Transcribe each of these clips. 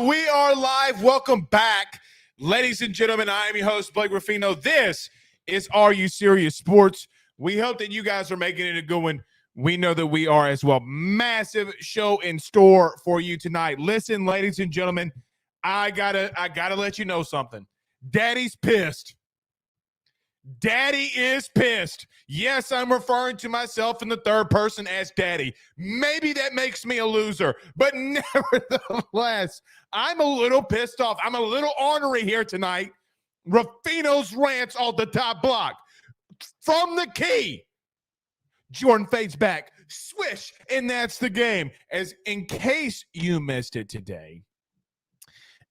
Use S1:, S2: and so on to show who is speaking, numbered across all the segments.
S1: We are live. Welcome back, ladies and gentlemen. I am your host, Blake Ruffino. This is Are You Serious Sports? We hope that you guys are making it a good one. We know that we are as well. Massive show in store for you tonight. Listen, ladies and gentlemen, I gotta let you know something. Daddy's pissed. Daddy is pissed. Yes, I'm referring to myself in the third person as daddy. Maybe that makes me a loser, but nevertheless, I'm a little pissed off. I'm a little ornery here tonight. Ruffino's rants on the top block. From the key. Jordan fades back. Swish, and that's the game. As in case you missed it today,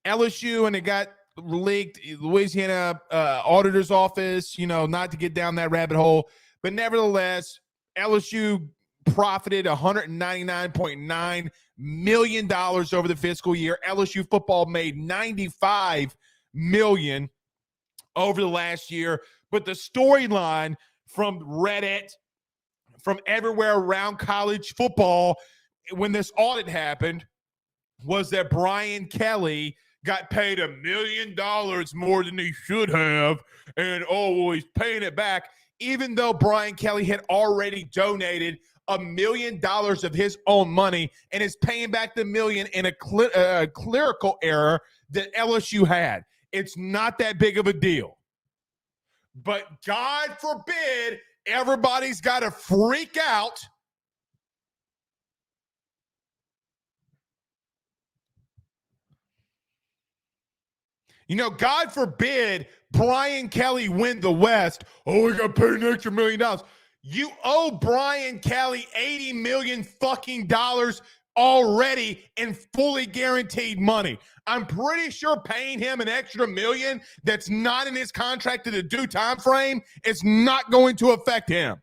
S1: LSU, and it got leaked, Louisiana auditor's office, not to get down that rabbit hole, but nevertheless, LSU profited $199.9 million over the fiscal year. LSU football made $95 million over the last year, but the storyline from Reddit, from everywhere around college football, when this audit happened, was that Brian Kelly got paid $1 million more than he should have, and he's paying it back, even though Brian Kelly had already donated $1 million of his own money and is paying back the $1 million in a clerical error that LSU had. It's not that big of a deal. But God forbid everybody's got to freak out. God forbid Brian Kelly win the West. We got paid an extra $1 million. You owe Brian Kelly $80 million fucking dollars already in fully guaranteed money. I'm pretty sure paying him an extra $1 million that's not in his contract in the due time frame is not going to affect him.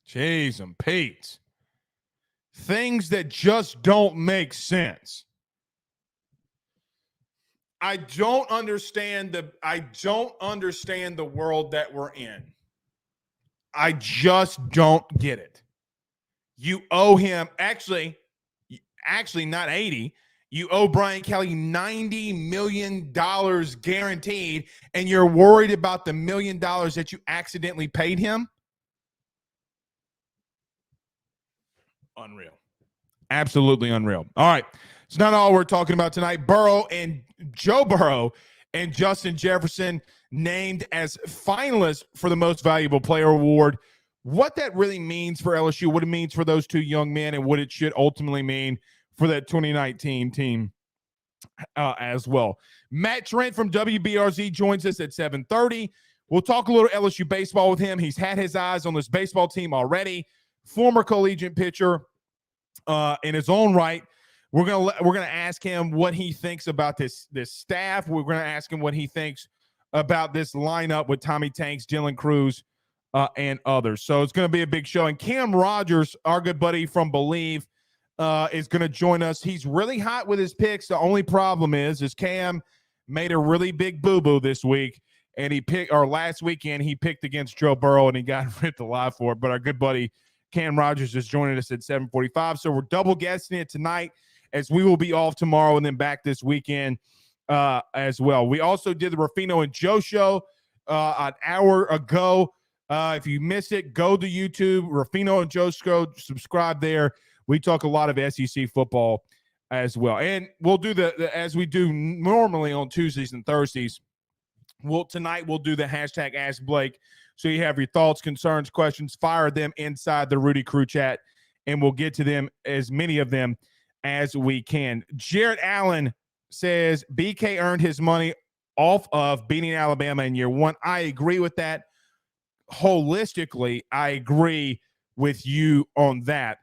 S1: Jeez and Pete. Things that just don't make sense. I don't understand the world that we're in. I just don't get it. You owe him actually not 80. You owe Brian Kelly $90 million guaranteed, and you're worried about the $1 million that you accidentally paid him? Unreal. Absolutely unreal. All right. It's not all we're talking about tonight. Joe Burrow and Justin Jefferson named as finalists for the Most Valuable Player Award. What that really means for LSU, what it means for those two young men, and what it should ultimately mean for that 2019 team as well. Matt Trent from WBRZ joins us at 7:30. We'll talk a little LSU baseball with him. He's had his eyes on this baseball team already. Former collegiate pitcher in his own right. We're gonna ask him what he thinks about this staff. We're gonna ask him what he thinks about this lineup with Tommy Tanks, Dylan Cruz, and others. So it's gonna be a big show. And Cam Rogers, our good buddy from Believe, is gonna join us. He's really hot with his picks. The only problem is Cam made a really big boo-boo this week, and last weekend he picked against Joe Burrow and he got ripped alive for it. But our good buddy Cam Rogers is joining us at 7:45. So we're double guesting it tonight, as we will be off tomorrow and then back this weekend as well. We also did the Ruffino and Joe show an hour ago. If you missed it, go to YouTube, Ruffino and Joe show, subscribe there. We talk a lot of SEC football as well. And we'll do as we do normally on Tuesdays and Thursdays. Tonight we'll do the hashtag Ask Blake. So you have your thoughts, concerns, questions, fire them inside the Rudy Crew chat, and we'll get to them, as many of them as we can. Jared Allen says BK earned his money off of beating Alabama in year one. I agree with that. Holistically, I agree with you on that.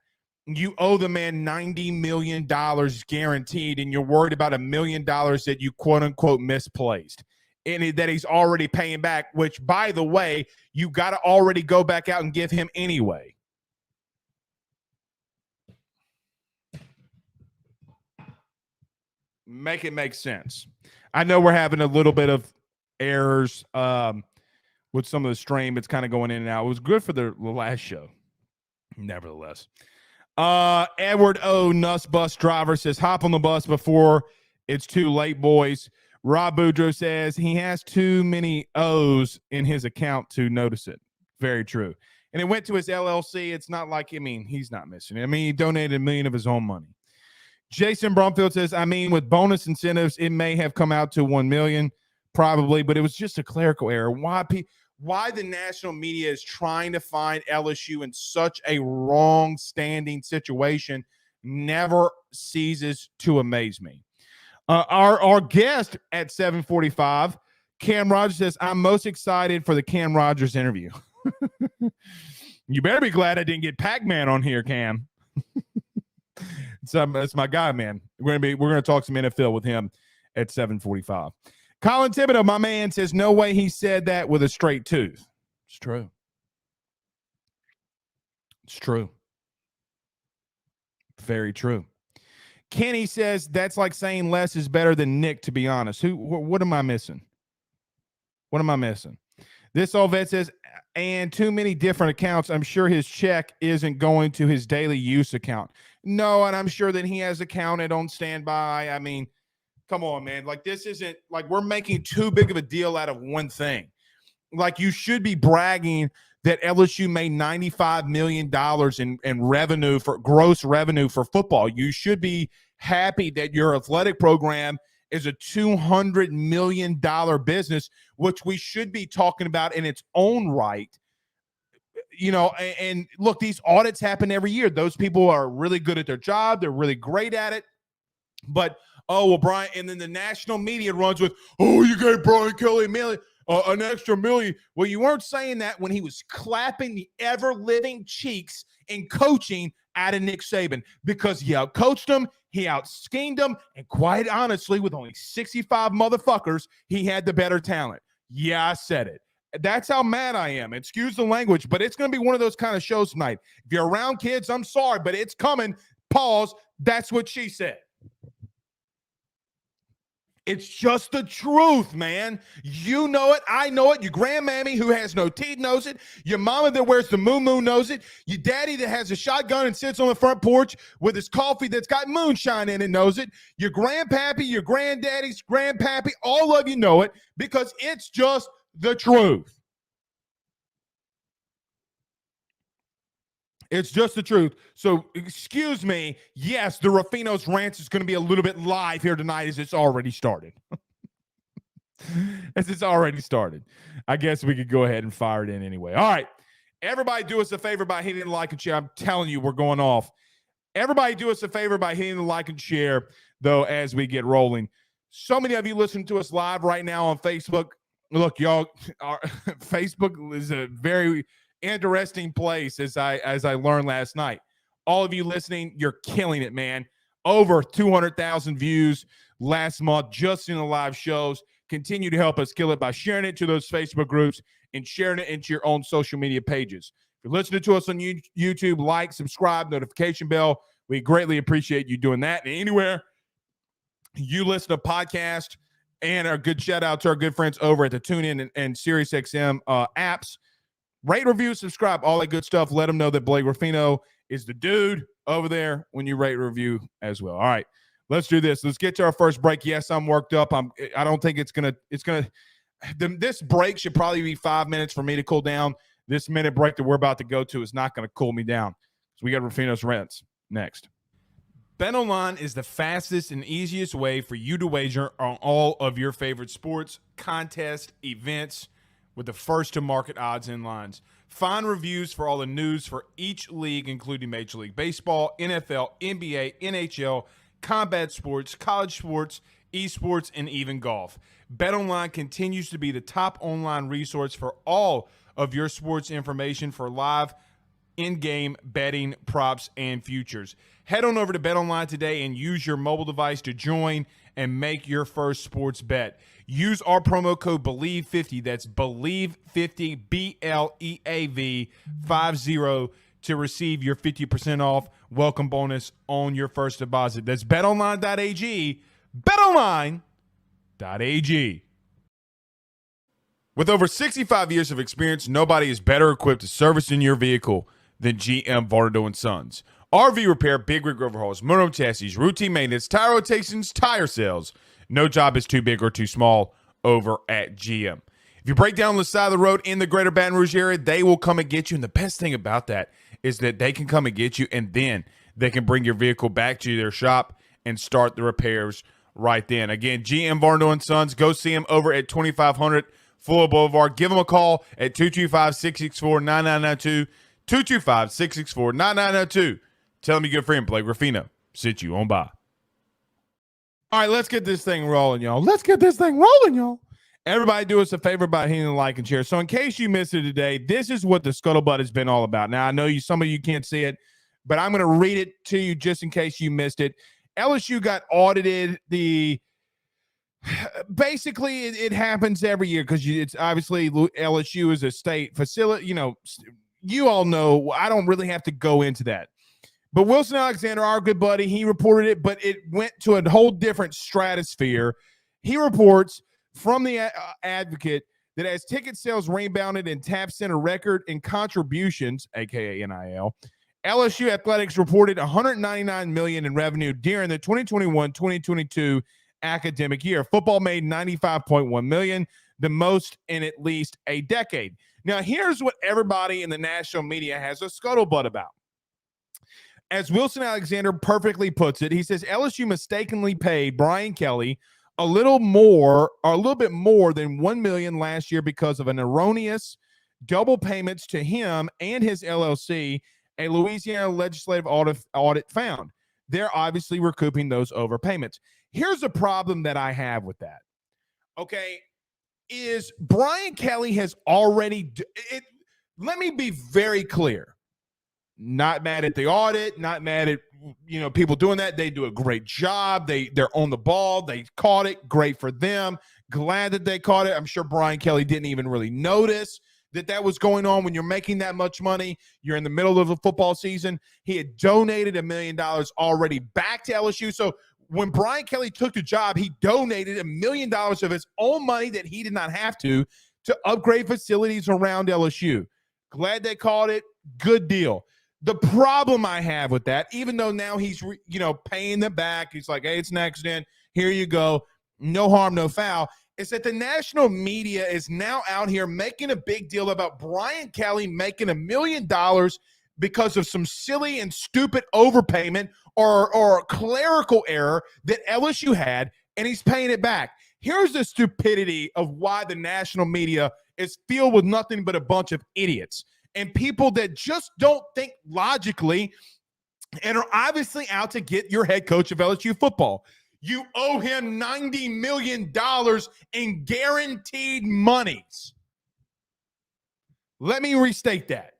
S1: You owe the man $90 million guaranteed, and you're worried about $1 million that you quote-unquote misplaced, and that he's already paying back, which, by the way, you got to already go back out and give him anyway. Make it make sense. I know we're having a little bit of errors with some of the stream. It's kind of going in and out. It was good for the last show. Nevertheless. Edward O. Nuss Bus Driver says, hop on the bus before it's too late, boys. Rob Boudreaux says he has too many O's in his account to notice it. Very true. And it went to his LLC. It's not like, he's not missing it. He donated $1 million of his own money. Jason Brumfield says, with bonus incentives, it may have come out to $1 million, probably, but it was just a clerical error. Why the national media is trying to find LSU in such a wrong-standing situation never ceases to amaze me. Our guest at 7:45, Cam Rogers, says, I'm most excited for the Cam Rogers interview. You better be glad I didn't get Pac-Man on here, Cam. It's my guy, man. We're gonna talk some NFL with him at 7:45. Colin Thibodeau, my man, says, no way he said that with a straight tooth. It's true. It's true. Very true. Kenny says, that's like saying less is better than Nick, to be honest. What am I missing? What am I missing? This old vet says, and too many different accounts. I'm sure his check isn't going to his daily use account. No, and I'm sure that he has accounted on standby. Come on, man. Like, this isn't like we're making too big of a deal out of one thing. Like, you should be bragging that LSU made $95 million in revenue for gross revenue for football. You should be happy that your athletic program is a $200 million business, which we should be talking about in its own right. And look, these audits happen every year. Those people are really good at their job. They're really great at it. But Brian, and then the national media runs with, you gave Brian Kelly an extra $1 million. Well, you weren't saying that when he was clapping the ever-living cheeks and coaching out of Nick Saban, because he out-coached him, he out-schemed him, and quite honestly, with only 65 motherfuckers, he had the better talent. Yeah, I said it. That's how mad I am. Excuse the language, but it's going to be one of those kind of shows tonight. If you're around kids, I'm sorry, but it's coming. Pause. That's what she said. It's just the truth, man. You know it. I know it. Your grandmammy who has no teeth knows it. Your mama that wears the moo-moo knows it. Your daddy that has a shotgun and sits on the front porch with his coffee that's got moonshine in it knows it. Your grandpappy, your granddaddy's grandpappy, all of you know it because it's just the truth. It's just the truth. So, excuse me. Yes, the Ruffino's Rants is going to be a little bit live here tonight as it's already started. I guess we could go ahead and fire it in anyway. All right. Everybody do us a favor by hitting the like and share. I'm telling you, we're going off. Everybody do us a favor by hitting the like and share, though, as we get rolling. So many of you listen to us live right now on Facebook. Look, y'all, our Facebook is a very interesting place, as I learned last night. All of you listening, you're killing it, man. Over 200,000 views last month just in the live shows. Continue to help us kill it by sharing it to those Facebook groups and sharing it into your own social media pages. If you're listening to us on YouTube, like, subscribe, notification bell. We greatly appreciate you doing that. And anywhere you listen to podcast, and a good shout out to our good friends over at the TuneIn and SiriusXM apps. Rate, review, subscribe, all that good stuff. Let them know that Blake Ruffino is the dude over there when you rate, review as well. All right, let's do this. Let's get to our first break. Yes, I'm worked up. I don't think this break should probably be 5 minutes for me to cool down. This minute break that we're about to go to is not going to cool me down. So we got Ruffino's Rants next. BetOnline is the fastest and easiest way for you to wager on all of your favorite sports, contests, events, with the first-to-market odds and lines. Find reviews for all the news for each league, including Major League Baseball, NFL, NBA, NHL, combat sports, college sports, esports, and even golf. BetOnline continues to be the top online resource for all of your sports information for live in-game betting, props, and futures. Head on over to BetOnline today and use your mobile device to join and make your first sports bet. Use our promo code BELIEVE50, that's BELIEVE50, BLEAV 50, to receive your 50% off welcome bonus on your first deposit. That's betonline.ag, betonline.ag. With over 65 years of experience, nobody is better equipped to service in your vehicle than GM Vardo and Sons. RV repair, big rig overhauls, motorhome chassis, routine maintenance, tire rotations, tire sales. No job is too big or too small over at GM. If you break down the side of the road in the greater Baton Rouge area, they will come and get you. And the best thing about that is that they can come and get you, and then they can bring your vehicle back to their shop and start the repairs right then. Again, GM Varno and Sons. Go see them over at 2500 Fuller Boulevard. Give them a call at 225-664-9992. 225-664-9992. Tell them your good friend Blake Ruffino sent you on by. All right, let's get this thing rolling, y'all. Everybody do us a favor by hitting the like and share. So in case you missed it today, this is what the Scuttlebutt has been all about. Now, I know some of you can't see it, but I'm going to read it to you just in case you missed it. LSU got audited. Basically, it happens every year because it's obviously LSU is a state facility. You all know. I don't really have to go into that. But Wilson Alexander, our good buddy, he reported it, but it went to a whole different stratosphere. He reports from the Advocate that as ticket sales rebounded and TAP set a record in contributions, aka NIL, LSU Athletics reported $199 million in revenue during the 2021-2022 academic year. Football made $95.1 million, the most in at least a decade. Now, here's what everybody in the national media has a scuttlebutt about. As Wilson Alexander perfectly puts it, he says LSU mistakenly paid Brian Kelly a little bit more than $1 million last year because of an erroneous double payments to him and his LLC. A Louisiana legislative audit found. They're obviously recouping those overpayments. Here's a problem that I have with that. Okay, is Brian Kelly has already let me be very clear. Not mad at the audit, not mad at people doing that. They do a great job. They're on the ball. They caught it. Great for them. Glad that they caught it. I'm sure Brian Kelly didn't even really notice that was going on. When you're making that much money, you're in the middle of the football season. He had donated $1 million already back to LSU. So when Brian Kelly took the job, he donated $1 million of his own money that he did not have to upgrade facilities around LSU. Glad they caught it. Good deal. The problem I have with that, even though now he's, paying them back, he's like, hey, it's an accident. Here you go. No harm, no foul. Is that the national media is now out here making a big deal about Brian Kelly making $1 million because of some silly and stupid overpayment or clerical error that LSU had, and he's paying it back. Here's the stupidity of why the national media is filled with nothing but a bunch of idiots and people that just don't think logically and are obviously out to get your head coach of LSU football. You owe him $90 million in guaranteed monies. Let me restate that.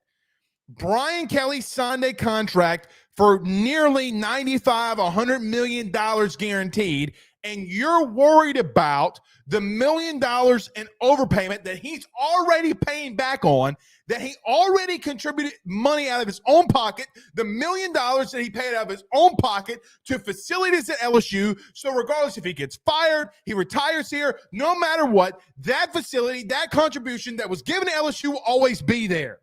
S1: Brian Kelly signed a contract for nearly $100 million guaranteed, and you're worried about the $1 million in overpayment that he's already paying back on, that he already contributed money out of his own pocket, the $1 million that he paid out of his own pocket to facilities at LSU. So regardless if he gets fired, he retires here, no matter what, that facility, that contribution that was given to LSU will always be there.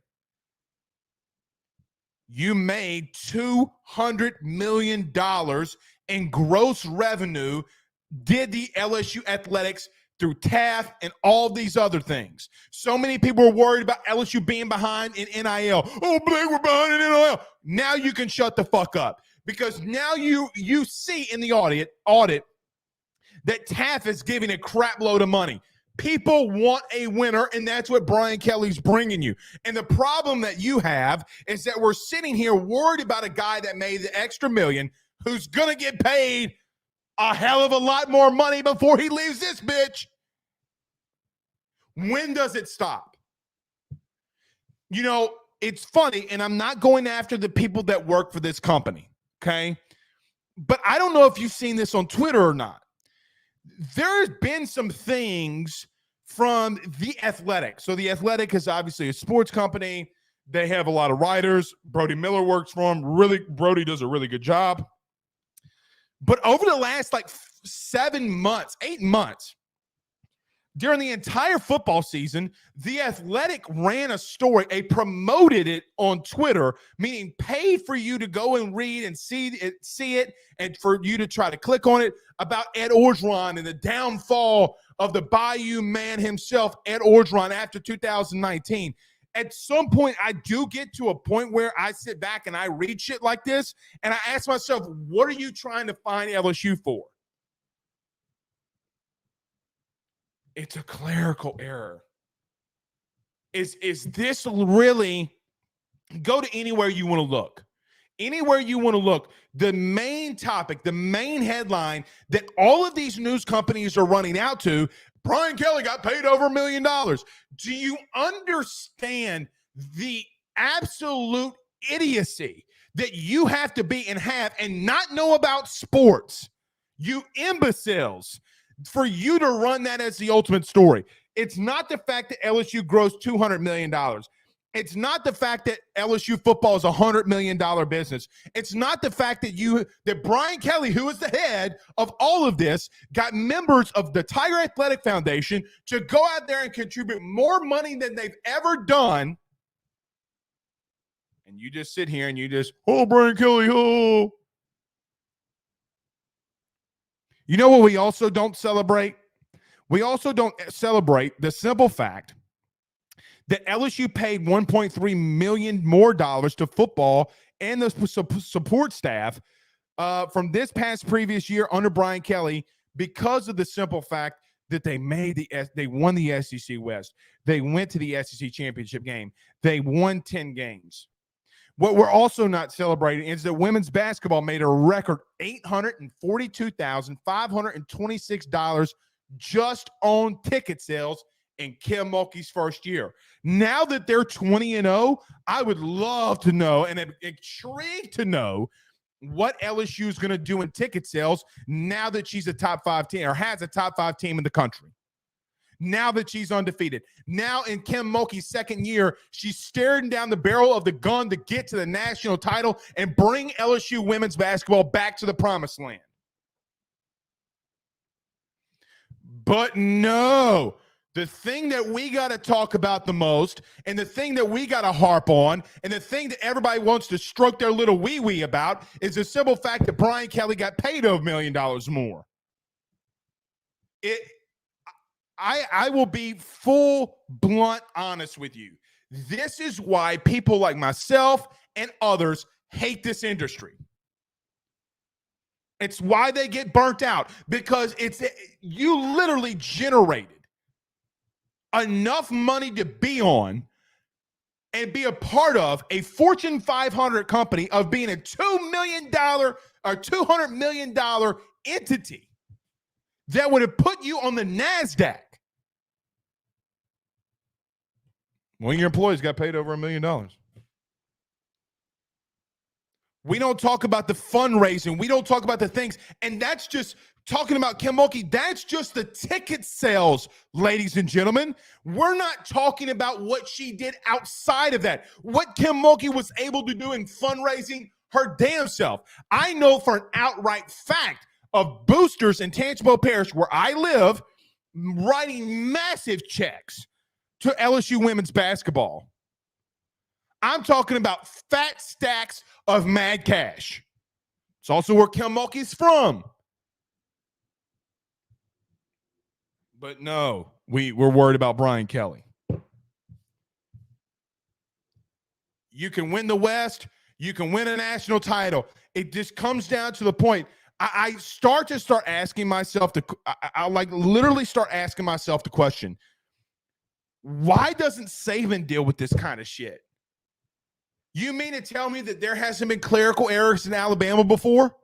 S1: You made $200 million in gross revenue, did the LSU Athletics through TAF and all these other things. So many people are worried about LSU being behind in NIL. Oh, Blake, we're behind in NIL. Now you can shut the fuck up, because now you see in the audit that TAF is giving a crap load of money. People want a winner, and that's what Brian Kelly's bringing you. And the problem that you have is that we're sitting here worried about a guy that made the extra $1 million who's going to get paid a hell of a lot more money before he leaves this bitch. When does it stop? It's funny, and I'm not going after the people that work for this company, okay? But I don't know if you've seen this on Twitter or not. There's been some things from The Athletic. So The Athletic is obviously a sports company. They have a lot of writers. Brody Miller works for them. Brody does a really good job. But over the last 8 months, During the entire football season, The Athletic ran a story, promoted it on Twitter, meaning paid for you to go and read and see it, and for you to try to click on it, about Ed Orgeron and the downfall of the Bayou man himself, Ed Orgeron, after 2019. At some point, I do get to a point where I sit back and I read shit like this, and I ask myself, what are you trying to find LSU for? It's a clerical error. Is this really, go to anywhere you want to look. Anywhere you want to look, the main topic, the main headline that all of these news companies are running out to, Brian Kelly got paid over $1 million. Do you understand the absolute idiocy that you have to be and have and not know about sports? You imbeciles. For you to run that as the ultimate story. It's not the fact that LSU grows $200 million. It's not the fact that LSU football is a $100 million business. It's not the fact that Brian Kelly, who is the head of all of this, got members of the Tiger Athletic Foundation to go out there and contribute more money than they've ever done. And you just sit here and you just, oh, Brian Kelly, oh. You know what we also don't celebrate? We also don't celebrate the simple fact that LSU paid $1.3 million more to football and the support staff from this past previous year under Brian Kelly because of the simple fact that they won the SEC West. They went to the SEC championship game. They won 10 games. What we're also not celebrating is that women's basketball made a record $842,526 just on ticket sales in Kim Mulkey's first year. Now that they're 20-0, I would love to know and am intrigued to know what LSU is going to do in ticket sales now that she's a top 5 team or has a top 5 team in the country. Now that she's undefeated. Now in Kim Mulkey's second year, she's staring down the barrel of the gun to get to the national title and bring LSU women's basketball back to the promised land. But no, the thing that we got to talk about the most and the thing that we got to harp on and the thing that everybody wants to stroke their little wee-wee about is the simple fact that Brian Kelly got paid over $1 million more. I will be full blunt honest with you. This is why people like myself and others hate this industry. It's why they get burnt out, because you literally generated enough money to be on and be a part of a Fortune 500 company of being a $2 million or $200 million entity that would have put you on the NASDAQ. One of your employees got paid over $1 million. We don't talk about the fundraising. We don't talk about the things. And that's just talking about Kim Mulkey. That's just the ticket sales, ladies and gentlemen. We're not talking about what she did outside of that. What Kim Mulkey was able to do in fundraising her damn self. I know for an outright fact of boosters in Tangipahoa Parish, where I live, writing massive checks to LSU women's basketball. I'm talking about fat stacks of mad cash. It's also where Kim Mulkey's from. But no, we're worried about Brian Kelly. You can win the West. You can win a national title. It just comes down to the point. I start asking myself I literally start asking myself the question, why doesn't Saban deal with this kind of shit? You mean to tell me that there hasn't been clerical errors in Alabama before?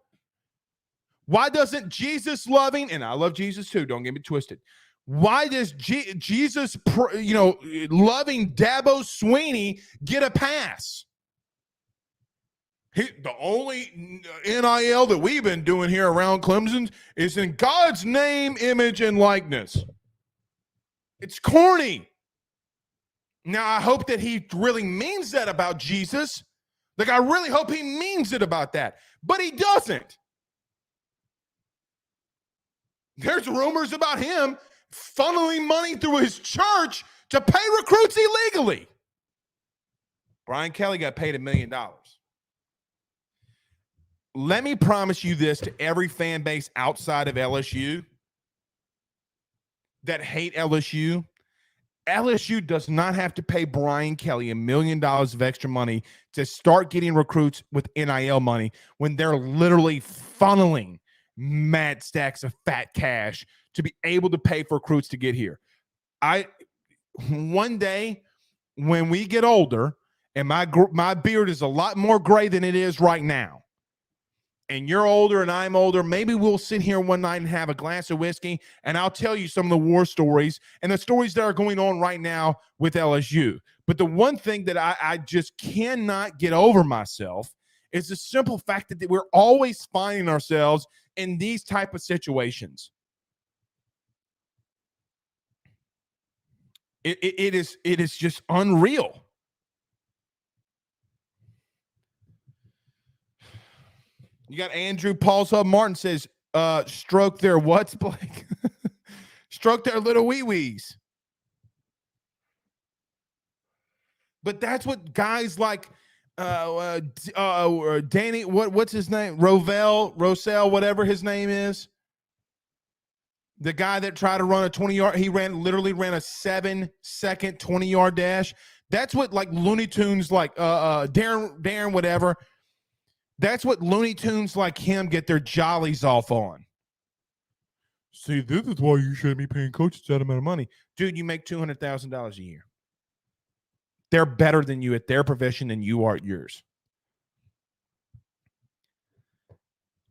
S1: Why doesn't Jesus loving, and I love Jesus too, don't get me twisted. Why does Jesus, loving Dabo Swinney get a pass? The only NIL that we've been doing here around Clemson is in God's name, image, and likeness. It's corny. Now, I hope that he really means that about Jesus. Like, I really hope he means it about that. But he doesn't. There's rumors about him funneling money through his church to pay recruits illegally. Brian Kelly got paid $1 million. Let me promise you this to every fan base outside of LSU that hate LSU. LSU does not have to pay Brian Kelly $1 million of extra money to start getting recruits with NIL money when they're literally funneling mad stacks of fat cash to be able to pay for recruits to get here. One day when we get older and my beard is a lot more gray than it is right now, and you're older and I'm older, maybe we'll sit here one night and have a glass of whiskey, and I'll tell you some of the war stories and the stories that are going on right now with LSU. But the one thing that I just cannot get over myself is the simple fact that we're always finding ourselves in these type of situations. It is just unreal. You got Andrew Paul's Hub Martin says, stroke their what's, Blake? Stroke their little wee-wees. But that's what guys like Danny, what's his name? Rosell, whatever his name is. The guy that tried to run a 20-yard, he literally ran a 7-second 20-yard dash. That's what like Looney Tunes like Darren whatever. That's what Looney Tunes like him get their jollies off on. See, this is why you shouldn't be paying coaches that amount of money. Dude, you make $200,000 a year. They're better than you at their profession than you are at yours.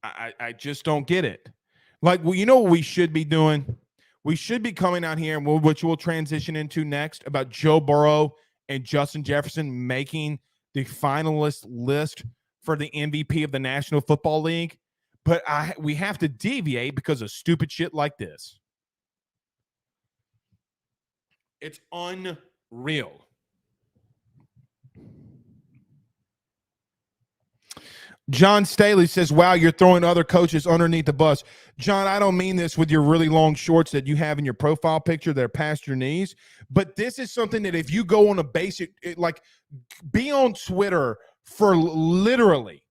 S1: I just don't get it. Like, well, you know what we should be doing? We should be coming out here, and which we'll transition into next, about Joe Burrow and Justin Jefferson making the finalist list for the MVP of the National Football League. But we have to deviate because of stupid shit like this. It's unreal. John Staley says, wow, you're throwing other coaches underneath the bus. John, I don't mean this with your really long shorts that you have in your profile picture that are past your knees. But this is something that if you go on a basic, like be on Twitter for literally,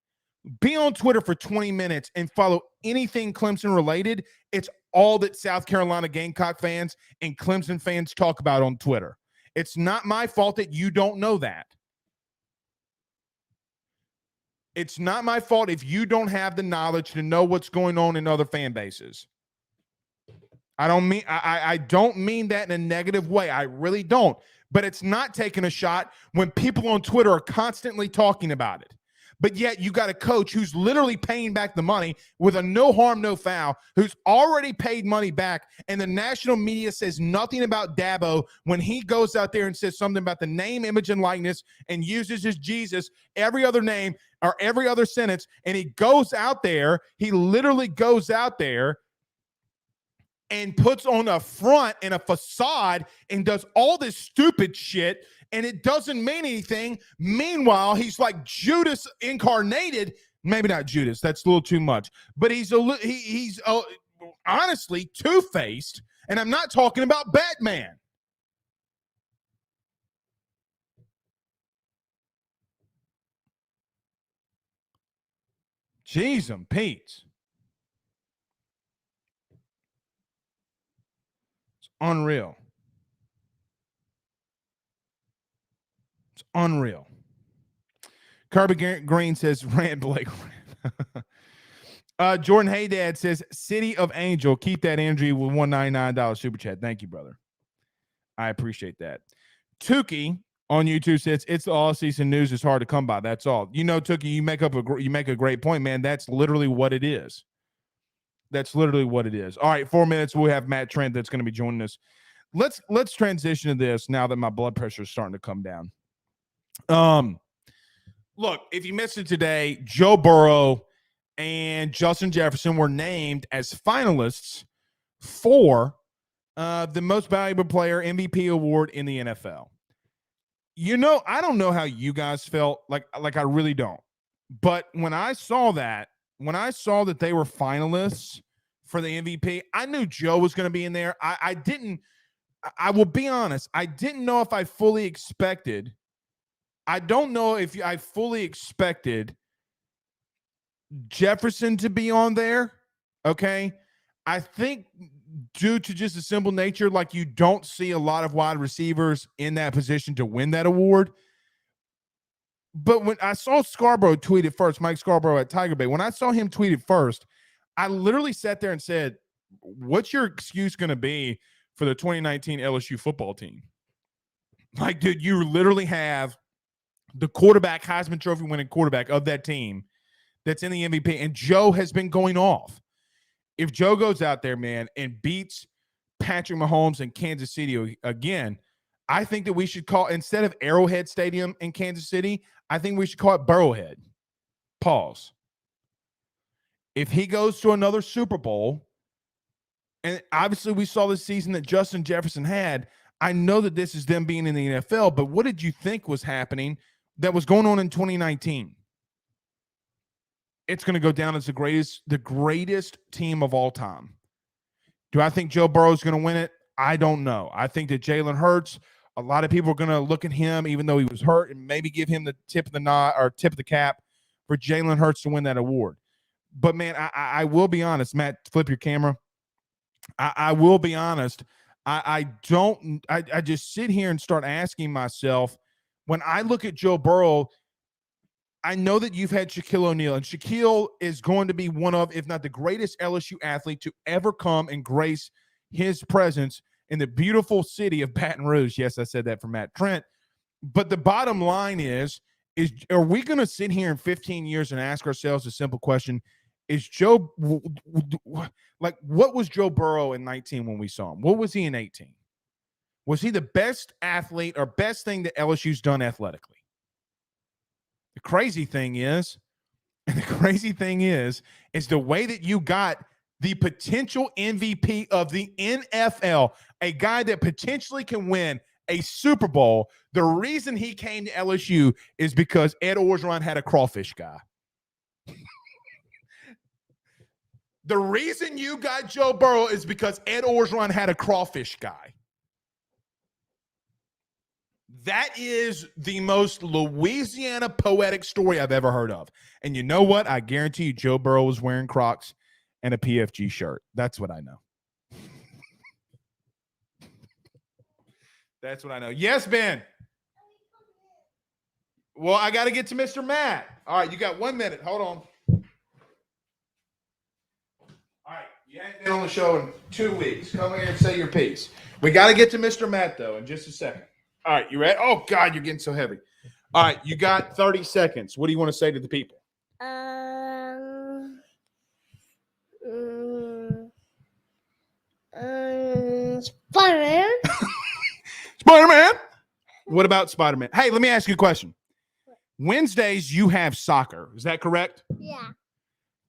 S1: be on Twitter for 20 minutes and follow anything Clemson related. It's all that South Carolina Gamecock fans and Clemson fans talk about on Twitter. It's not my fault that you don't know that. It's not my fault if you don't have the knowledge to know what's going on in other fan bases. I don't mean that in a negative way. I really don't. But it's not taking a shot when people on Twitter are constantly talking about it. But yet you got a coach who's literally paying back the money with a no harm, no foul, who's already paid money back, and the national media says nothing about Dabo when he goes out there and says something about the name, image, and likeness and uses his Jesus every other name or every other sentence, and he goes out there, he literally goes out there and puts on a front and a facade and does all this stupid shit, and it doesn't mean anything. Meanwhile, he's like Judas incarnated. Maybe not Judas. That's a little too much. But he's honestly two-faced, and I'm not talking about Batman. Jeez and Pete. It's unreal. It's unreal. Kirby Green says, Rand Blake. Jordan Haydad says, City of Angel, keep that energy with $199 super chat. Thank you, brother. I appreciate that. Tukey on YouTube says, it's the all-season news. It's hard to come by. That's all. You know, Tukey, you make a great point, man. That's literally what it is. That's literally what it is. All right, 4 minutes. We'll have Matt Trent that's going to be joining us. Let's transition to this now that my blood pressure is starting to come down. Look, if you missed it today, Joe Burrow and Justin Jefferson were named as finalists for the most valuable player MVP award in the NFL. You know, I don't know how you guys felt, like I really don't. But when I saw that they were finalists for the MVP. I knew Joe was going to be in there. I will be honest, I didn't know if I fully expected. I don't know if I fully expected Jefferson to be on there. Okay. I think due to just a simple nature, like you don't see a lot of wide receivers in that position to win that award. But when I saw Scarborough tweet it first, Mike Scarborough at Tiger Bay, when I saw him tweet it first, I literally sat there and said, what's your excuse going to be for the 2019 LSU football team? Like, dude, you literally have the quarterback, Heisman Trophy winning quarterback of that team that's in the MVP, and Joe has been going off. If Joe goes out there, man, and beats Patrick Mahomes in Kansas City again, I think that we should call, instead of Arrowhead Stadium in Kansas City, I think we should call it Burrowhead. Pause. If he goes to another Super Bowl, and obviously we saw the season that Justin Jefferson had, I know that this is them being in the NFL, but what did you think was happening that was going on in 2019? It's going to go down as the greatest team of all time. Do I think Joe Burrow is going to win it? I don't know. I think that Jalen Hurts, a lot of people are going to look at him, even though he was hurt, and maybe give him the tip of the nod or tip of the cap for Jalen Hurts to win that award. But man, I will be honest, Matt, flip your camera. I will be honest. I just sit here and start asking myself, when I look at Joe Burrow, I know that you've had Shaquille O'Neal, and Shaquille is going to be one of, if not the greatest LSU athlete to ever come and grace his presence in the beautiful city of Baton Rouge. Yes, I said that for Matt Trent. But the bottom line is are we going to sit here in 15 years and ask ourselves a simple question? Is Joe, like, what was Joe Burrow in 19 when we saw him? What was he in 18? Was he the best athlete or best thing that LSU's done athletically? The crazy thing is the way that you got the potential MVP of the NFL, a guy that potentially can win a Super Bowl. The reason he came to LSU is because Ed Orgeron had a crawfish guy. The reason you got Joe Burrow is because Ed Orgeron had a crawfish guy. That is the most Louisiana poetic story I've ever heard of. And you know what? I guarantee you Joe Burrow was wearing Crocs and a PFG shirt. That's what I know. That's what I know. Yes, Ben. Well, I got to get to Mr. Matt. All right, you got 1 minute. Hold on. All right, you haven't been on the show in 2 weeks. Come here and say your piece. We got to get to Mr. Matt, though, in just a second. All right, you ready? Oh, God, you're getting so heavy. All right, you got 30 seconds. What do you want to say to the people?
S2: Spider-Man.
S1: Spider-Man? What about Spider-Man? Hey, let me ask you a question. Wednesdays, you have soccer. Is that correct?
S2: Yeah.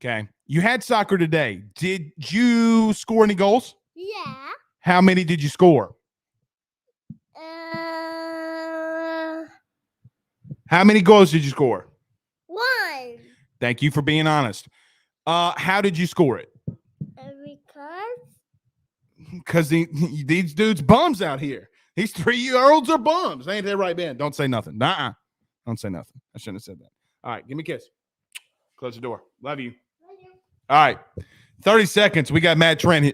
S1: Okay. You had soccer today. Did you score any goals?
S2: Yeah.
S1: How many did you score? How many goals did you score?
S2: 1.
S1: Thank you for being honest. How did you score it? Because these dudes bums out here. These 3-year-olds are bums. Ain't that right, Ben? Don't say nothing. Nuh-uh. Don't say nothing. I shouldn't have said that. All right, give me a kiss. Close the door. Love you. All right, 30 seconds. We got Matt Trent,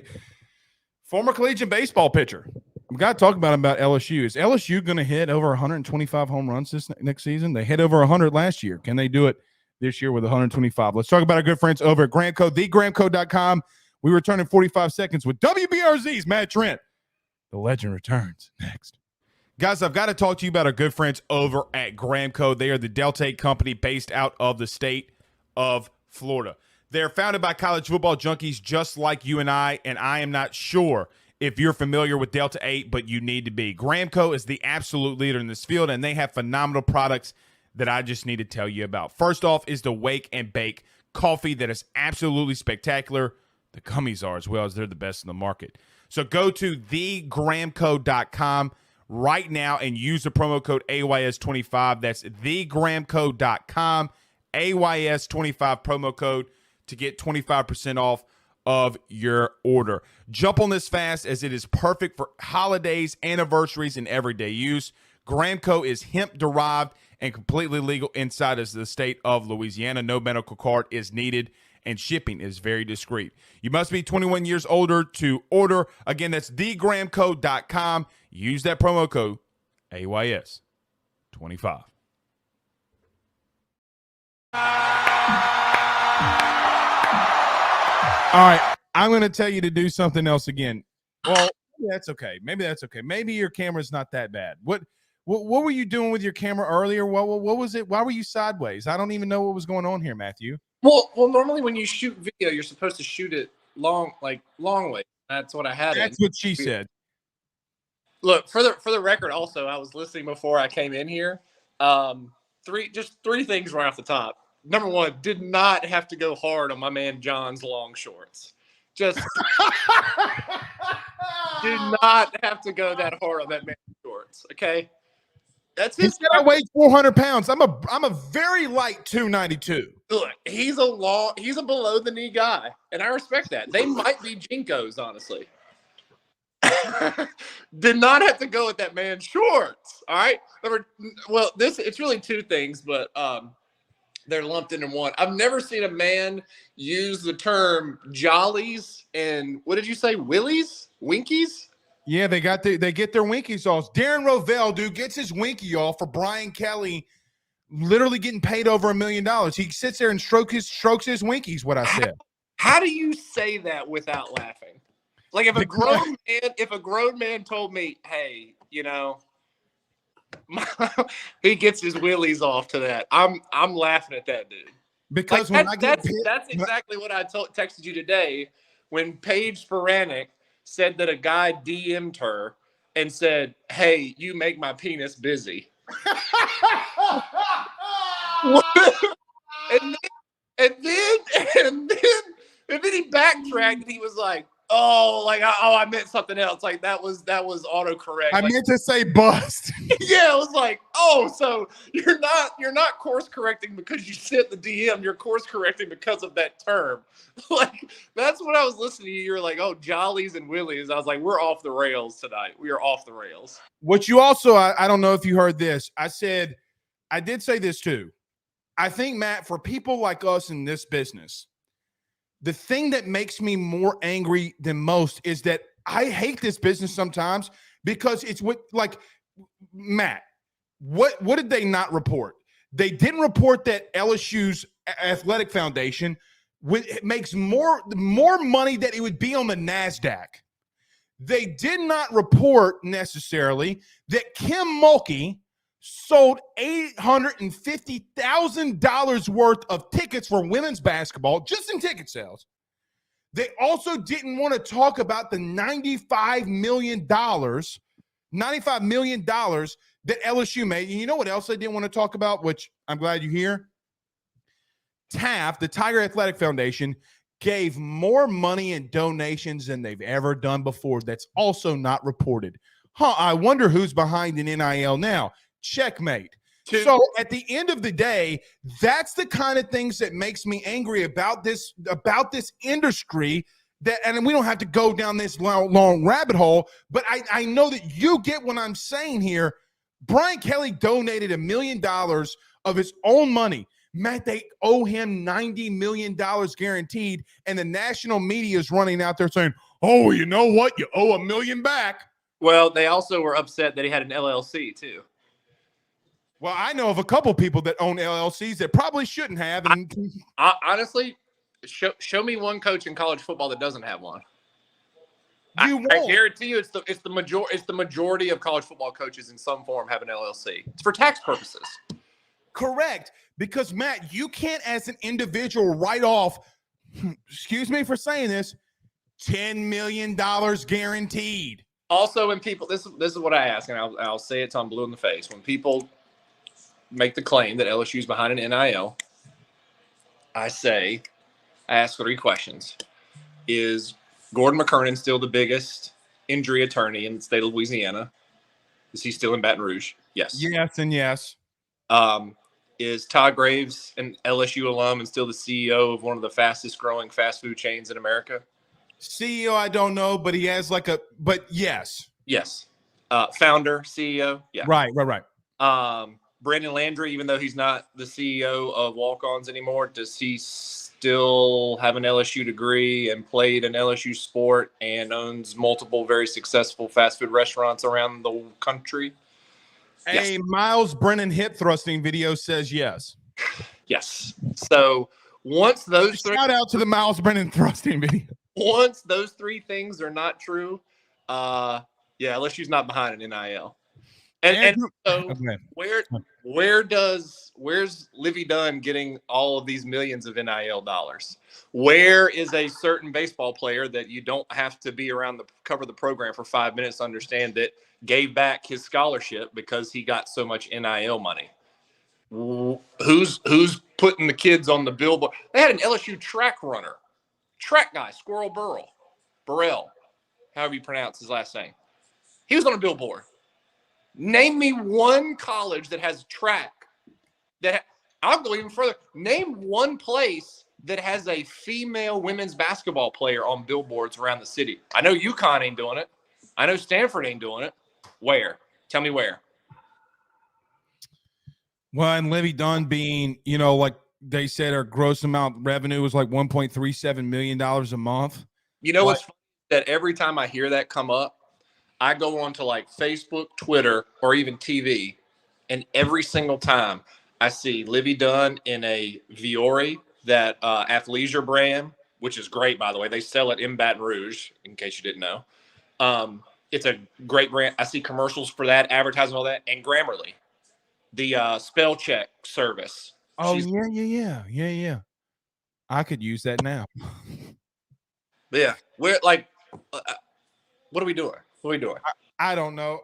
S1: former collegiate baseball pitcher. We got to talk about LSU. Is LSU going to hit over 125 home runs this next season? They hit over 100 last year. Can they do it this year with 125? Let's talk about our good friends over at Gramco, thegramco.com. We return in 45 seconds with WBRZ's Matt Trent. The legend returns next. Guys, I've got to talk to you about our good friends over at Gramco. They are the Delta 8 company based out of the state of Florida. They're founded by college football junkies just like you and I am not sure if you're familiar with Delta 8, but you need to be. Gramco is the absolute leader in this field, and they have phenomenal products that I just need to tell you about. First off is the Wake and Bake coffee that is absolutely spectacular. The gummies are as well, as they're the best in the market. So go to thegramco.com right now and use the promo code AYS25. That's thegramco.com, AYS25 promo code to get 25% off of your order. Jump on this fast as it is perfect for holidays, anniversaries, and everyday use. Gramco is hemp-derived and completely legal inside of the state of Louisiana. No medical card is needed, and shipping is very discreet. You must be 21 years older to order. Again, that's thegramco.com. Use that promo code AYS25. All right, I'm going to tell you to do something else again. Well, that's okay. Maybe that's okay. Maybe your camera's not that bad. What were you doing with your camera earlier? What was it? Why were you sideways? I don't even know what was going on here, Matthew.
S3: Well, normally when you shoot video, you're supposed to shoot it long way. That's what I had.
S1: That's what she said.
S3: Look, for the record, also, I was listening before I came in here. Three things right off the top. Number one, did not have to go hard on my man John's long shorts. Just did not have to go that hard on that man's shorts. Okay, that's his.
S1: I weigh 400 pounds. I'm a very light 292.
S3: Look, he's a below the knee guy, and I respect that. They might be Jinkos, honestly. Did not have to go with that man's shorts. All right. It's really two things, but they're lumped into one. I've never seen a man use the term jollies and what did you say, willies, winkies?
S1: Yeah, they get their winkies off. Darren Rovell, dude, gets his winky off for Brian Kelly, literally getting paid over $1 million. He sits there and strokes his winkies. What I said.
S3: How do you say that without laughing? Like if a grown man told me, hey, you know, he gets his willies off to that, I'm laughing at that dude.
S1: Because
S3: like that's exactly what I texted you today when Paige Sporanic said that a guy DM'd her and said, hey, you make my penis busy. and then he backtracked and he was like, I meant something else. Like that was autocorrect.
S1: I meant to say bust.
S3: Yeah, it was like, so you're not course correcting because you sent the DM. You're course correcting because of that term. Like that's what I was listening to you. You're like, oh, jollies and willies. I was like, we're off the rails tonight. We are off the rails.
S1: What you also, I don't know if you heard this. I did say this too. I think, Matt, for people like us in this business, the thing that makes me more angry than most is that I hate this business sometimes because it's Matt, what did they not report? They didn't report that LSU's athletic foundation makes more money than it would be on the NASDAQ. They did not report necessarily that Kim Mulkey sold $850,000 worth of tickets for women's basketball, just in ticket sales. They also didn't want to talk about the $95 million that LSU made. And you know what else they didn't want to talk about, which I'm glad you hear? TAF, the Tiger Athletic Foundation, gave more money in donations than they've ever done before. That's also not reported. I wonder who's behind an NIL now. Checkmate. So at the end of the day, that's the kind of things that makes me angry about this industry. And we don't have to go down this long rabbit hole, but I know that you get what I'm saying here. Brian Kelly donated $1 million of his own money. Matt, they owe him $90 million guaranteed, and the national media is running out there saying, oh, you know what? You owe $1 million back.
S3: Well, they also were upset that he had an LLC too.
S1: Well, I know of a couple people that own LLCs that probably shouldn't have. And
S3: I honestly, show me one coach in college football that doesn't have one. I guarantee you, it's the majority of college football coaches in some form have an LLC. It's for tax purposes.
S1: Correct, because Matt, you can't, as an individual, write off. Excuse me for saying this. $10 million guaranteed.
S3: Also, when people, this is what I ask, and I'll say it till I'm blue in the face. When people make the claim that LSU is behind an NIL, I ask 3 questions. Is Gordon McKernan still the biggest injury attorney in the state of Louisiana? Is he still in Baton Rouge? Yes.
S1: Yes and yes.
S3: Is Todd Graves an LSU alum and still the CEO of one of the fastest growing fast food chains in America?
S1: CEO, I don't know, but he has but yes.
S3: Yes. Founder, CEO. Yeah.
S1: Right.
S3: Brandon Landry, even though he's not the CEO of Walk-Ons anymore, does he still have an LSU degree and played an LSU sport and owns multiple very successful fast food restaurants around the country?
S1: A
S3: Yes.
S1: Miles Brennan hip thrusting video says yes.
S3: Yes. So once those three,
S1: Shout out to the Miles Brennan thrusting video.
S3: once those three things are not true, yeah, LSU's not behind an NIL. And so
S1: Okay.
S3: where's Livy Dunn getting all of these millions of NIL dollars? Where is a certain baseball player that you don't have to be around cover the program for 5 minutes to understand that gave back his scholarship because he got so much NIL money? Who's putting the kids on the billboard? They had an LSU track guy, Burrell, however you pronounce his last name. He was on a billboard. Name me one college that has track I'll go even further. Name one place that has a female women's basketball player on billboards around the city. I know UConn ain't doing it. I know Stanford ain't doing it. Where? Tell me where.
S1: Well, and Livy Dunn being, like they said, her gross amount revenue was like $1.37 million a month.
S3: You know what's funny? That every time I hear that come up, I go on to like Facebook, Twitter, or even TV, and every single time I see Livy Dunn in a Viore, that athleisure brand, which is great, by the way. They sell it in Baton Rouge, in case you didn't know. It's a great brand. I see commercials for that, advertising all that, and Grammarly, the spell check service.
S1: Oh, yeah. I could use that now.
S3: Yeah. We're like, what are we doing? What are we doing?
S1: I don't know.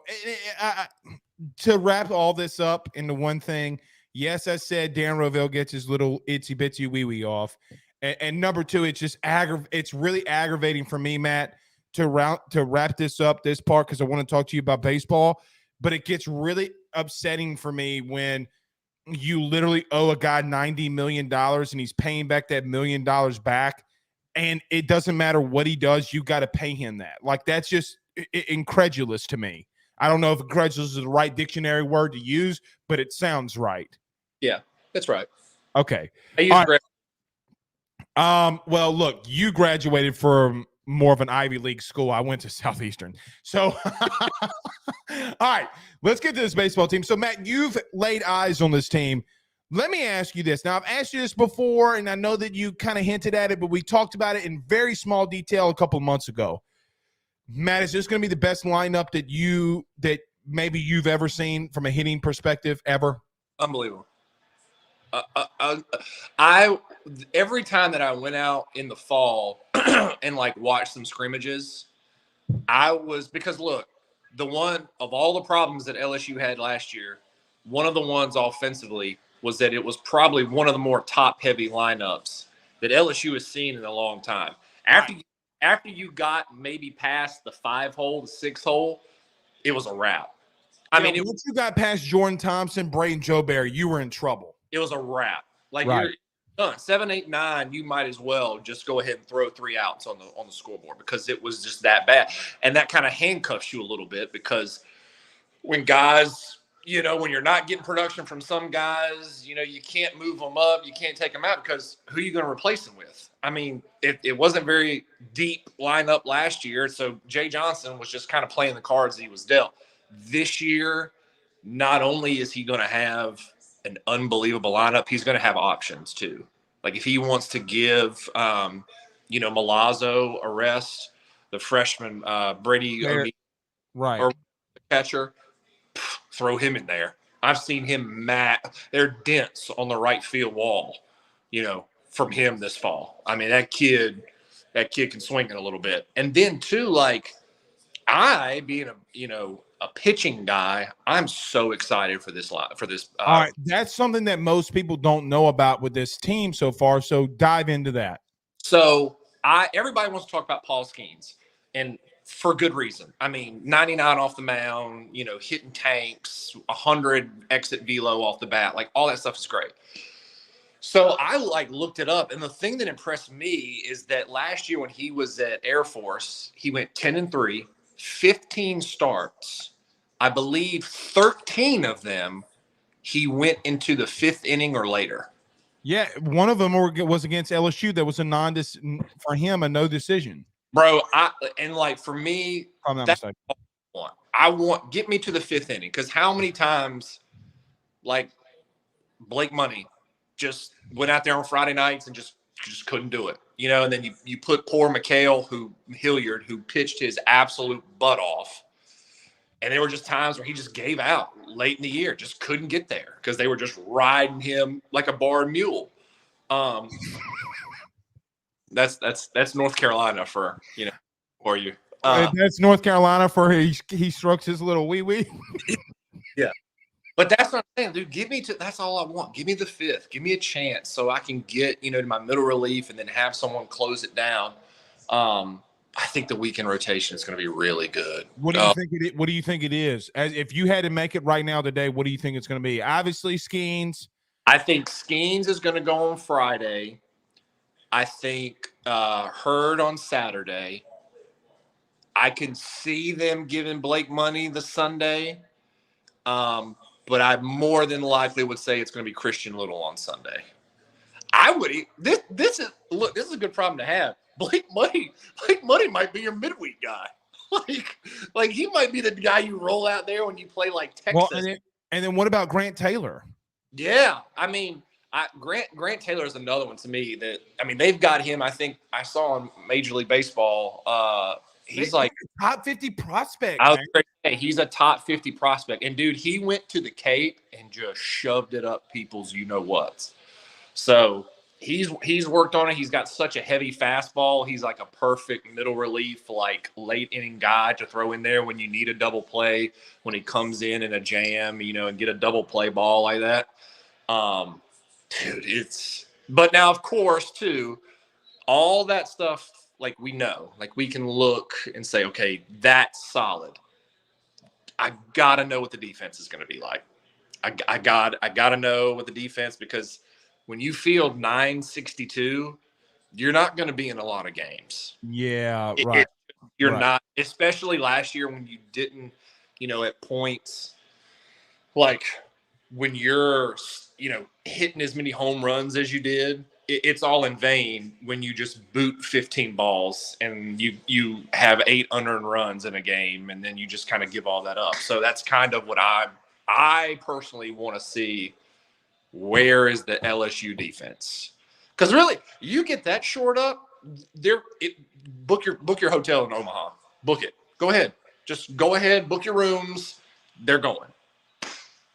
S1: To wrap all this up into one thing, yes, I said Dan Rovell gets his little itsy bitsy wee wee off, and number two, it's just it's really aggravating for me, Matt, to wrap this up, this part, because I want to talk to you about baseball. But it gets really upsetting for me when you literally owe a guy $90 million and he's paying back that $1 million back, and it doesn't matter what he does, you got to pay him that. Like, that's just incredulous to me. I don't know if incredulous is the right dictionary word to use, but it sounds right.
S3: Yeah, that's right.
S1: Okay.
S3: I use
S1: Well, look, you graduated from more of an Ivy League school. I went to Southeastern. So, all right, let's get to this baseball team. So, Matt, you've laid eyes on this team. Let me ask you this. Now, I've asked you this before, and I know that you kind of hinted at it, but we talked about it in very small detail a couple of months ago. Matt, is this going to be the best lineup that maybe you've ever seen from a hitting perspective ever?
S3: Unbelievable. I every time that I went out in the fall and like watched some scrimmages, because look, the one of all the problems that LSU had last year, one of the ones offensively was that it was probably one of the more top heavy lineups that LSU has seen in a long time. After you got maybe past the 5-hole, the 6-hole, it was a wrap.
S1: Once you got past Jordan Thompson, Braden Joubert, you were in trouble.
S3: It was a wrap. Like,
S1: right.
S3: You're done. 7, 8, 9, you might as well just go ahead and throw 3 outs on the scoreboard because it was just that bad. And that kind of handcuffs you a little bit because when guys, when you're not getting production from some guys, you can't move them up, you can't take them out because who are you going to replace them with? I mean, it wasn't very deep lineup last year, so Jay Johnson was just kind of playing the cards that he was dealt. This year, not only is he going to have an unbelievable lineup, he's going to have options too. Like if he wants to give, Milazzo a rest, the freshman Brady O'Neal,
S1: right,
S3: or the catcher, throw him in there. I've seen him there are dents on the right field wall, from him this fall. I mean, that kid can swing it a little bit. And then too, like I being a pitching guy, I'm so excited for this lot for this.
S1: All right, that's something that most people don't know about with this team so far. So dive into that.
S3: So everybody wants to talk about Paul Skeens, and for good reason. I mean, 99 off the mound, hitting tanks, 100 exit velo off the bat, like all that stuff is great. So I looked it up, and the thing that impressed me is that last year when he was at Air Force, he went 10-3, 15 starts. I believe 13 of them he went into the 5th inning or later.
S1: Yeah, one of them was against LSU. That was for him a no decision.
S3: Bro, for me,
S1: If I'm not
S3: that's
S1: mistaken.
S3: what I want. Get me to the 5th inning, because how many times Blake Money just went out there on Friday nights and just couldn't do it, and then you put poor Hilliard, who pitched his absolute butt off. And there were just times where he just gave out late in the year, just couldn't get there because they were just riding him like a barred mule. That's North Carolina for you.
S1: That's North Carolina for he strokes his little wee wee.
S3: Yeah, but that's what I'm saying, dude. That's all I want. Give me the 5th. Give me a chance so I can get to my middle relief and then have someone close it down. I think the weekend rotation is going to be really good.
S1: What do you think What do you think it is? If you had to make it right now today, what do you think it's going to be? Obviously, Skeens.
S3: I think Skeens is going to go on Friday. I think Hurd on Saturday. I can see them giving Blake Money the Sunday, but I more than likely would say it's going to be Christian Little on Sunday. This is a good problem to have. Blake Money might be your midweek guy. Like he might be the guy you roll out there when you play like Texas.
S1: Well, and then what about Grant Taylor?
S3: Yeah, I mean, Grant Taylor is another one to me that they've got him. I think I saw on Major League Baseball. He's like
S1: top 50 prospect.
S3: He's a top 50 prospect, and dude, he went to the Cape and just shoved it up people's whats. So he's worked on it. He's got such a heavy fastball. He's like a perfect middle relief, like late inning guy to throw in there when you need a double play, when he comes in a jam, and get a double play ball like that. Dude, but now of course too, all that stuff, like we know, like we can look and say, okay, that's solid. I gotta know what the defense is going to be like. I gotta know what the defense, because when you field 962, you're not going to be in a lot of games.
S1: Yeah, right.
S3: You're not, especially last year when you didn't, at points, like when you're, hitting as many home runs as you did, it's all in vain when you just boot 15 balls and you have 8 unearned runs in a game, and then you just kind of give all that up. So that's kind of what I personally want to see. Where is the LSU defense? Because really, you get that short up, book your hotel in Omaha. Book it. Go ahead. Just go ahead. Book your rooms. They're going.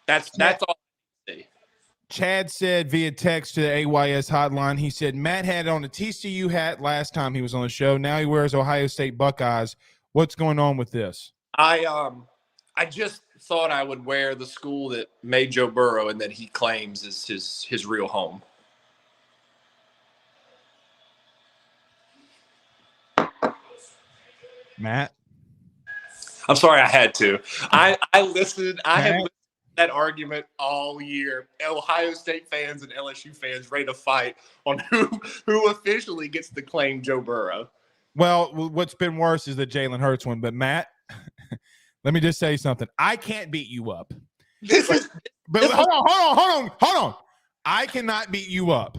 S3: That's all I see.
S1: Chad said via text to the AYS hotline, he said, Matt had on a TCU hat last time he was on the show. Now he wears Ohio State Buckeyes. What's going on with this?
S3: I just thought I would wear the school that made Joe Burrow and that he claims is his real home.
S1: Matt?
S3: I'm sorry, I had to. I listened. I have listened to that argument all year. Ohio State fans and LSU fans ready to fight on who officially gets to claim Joe Burrow.
S1: Well, what's been worse is the Jalen Hurts one. But Matt, let me just say something. I can't beat you up. Hold on. I cannot beat you up,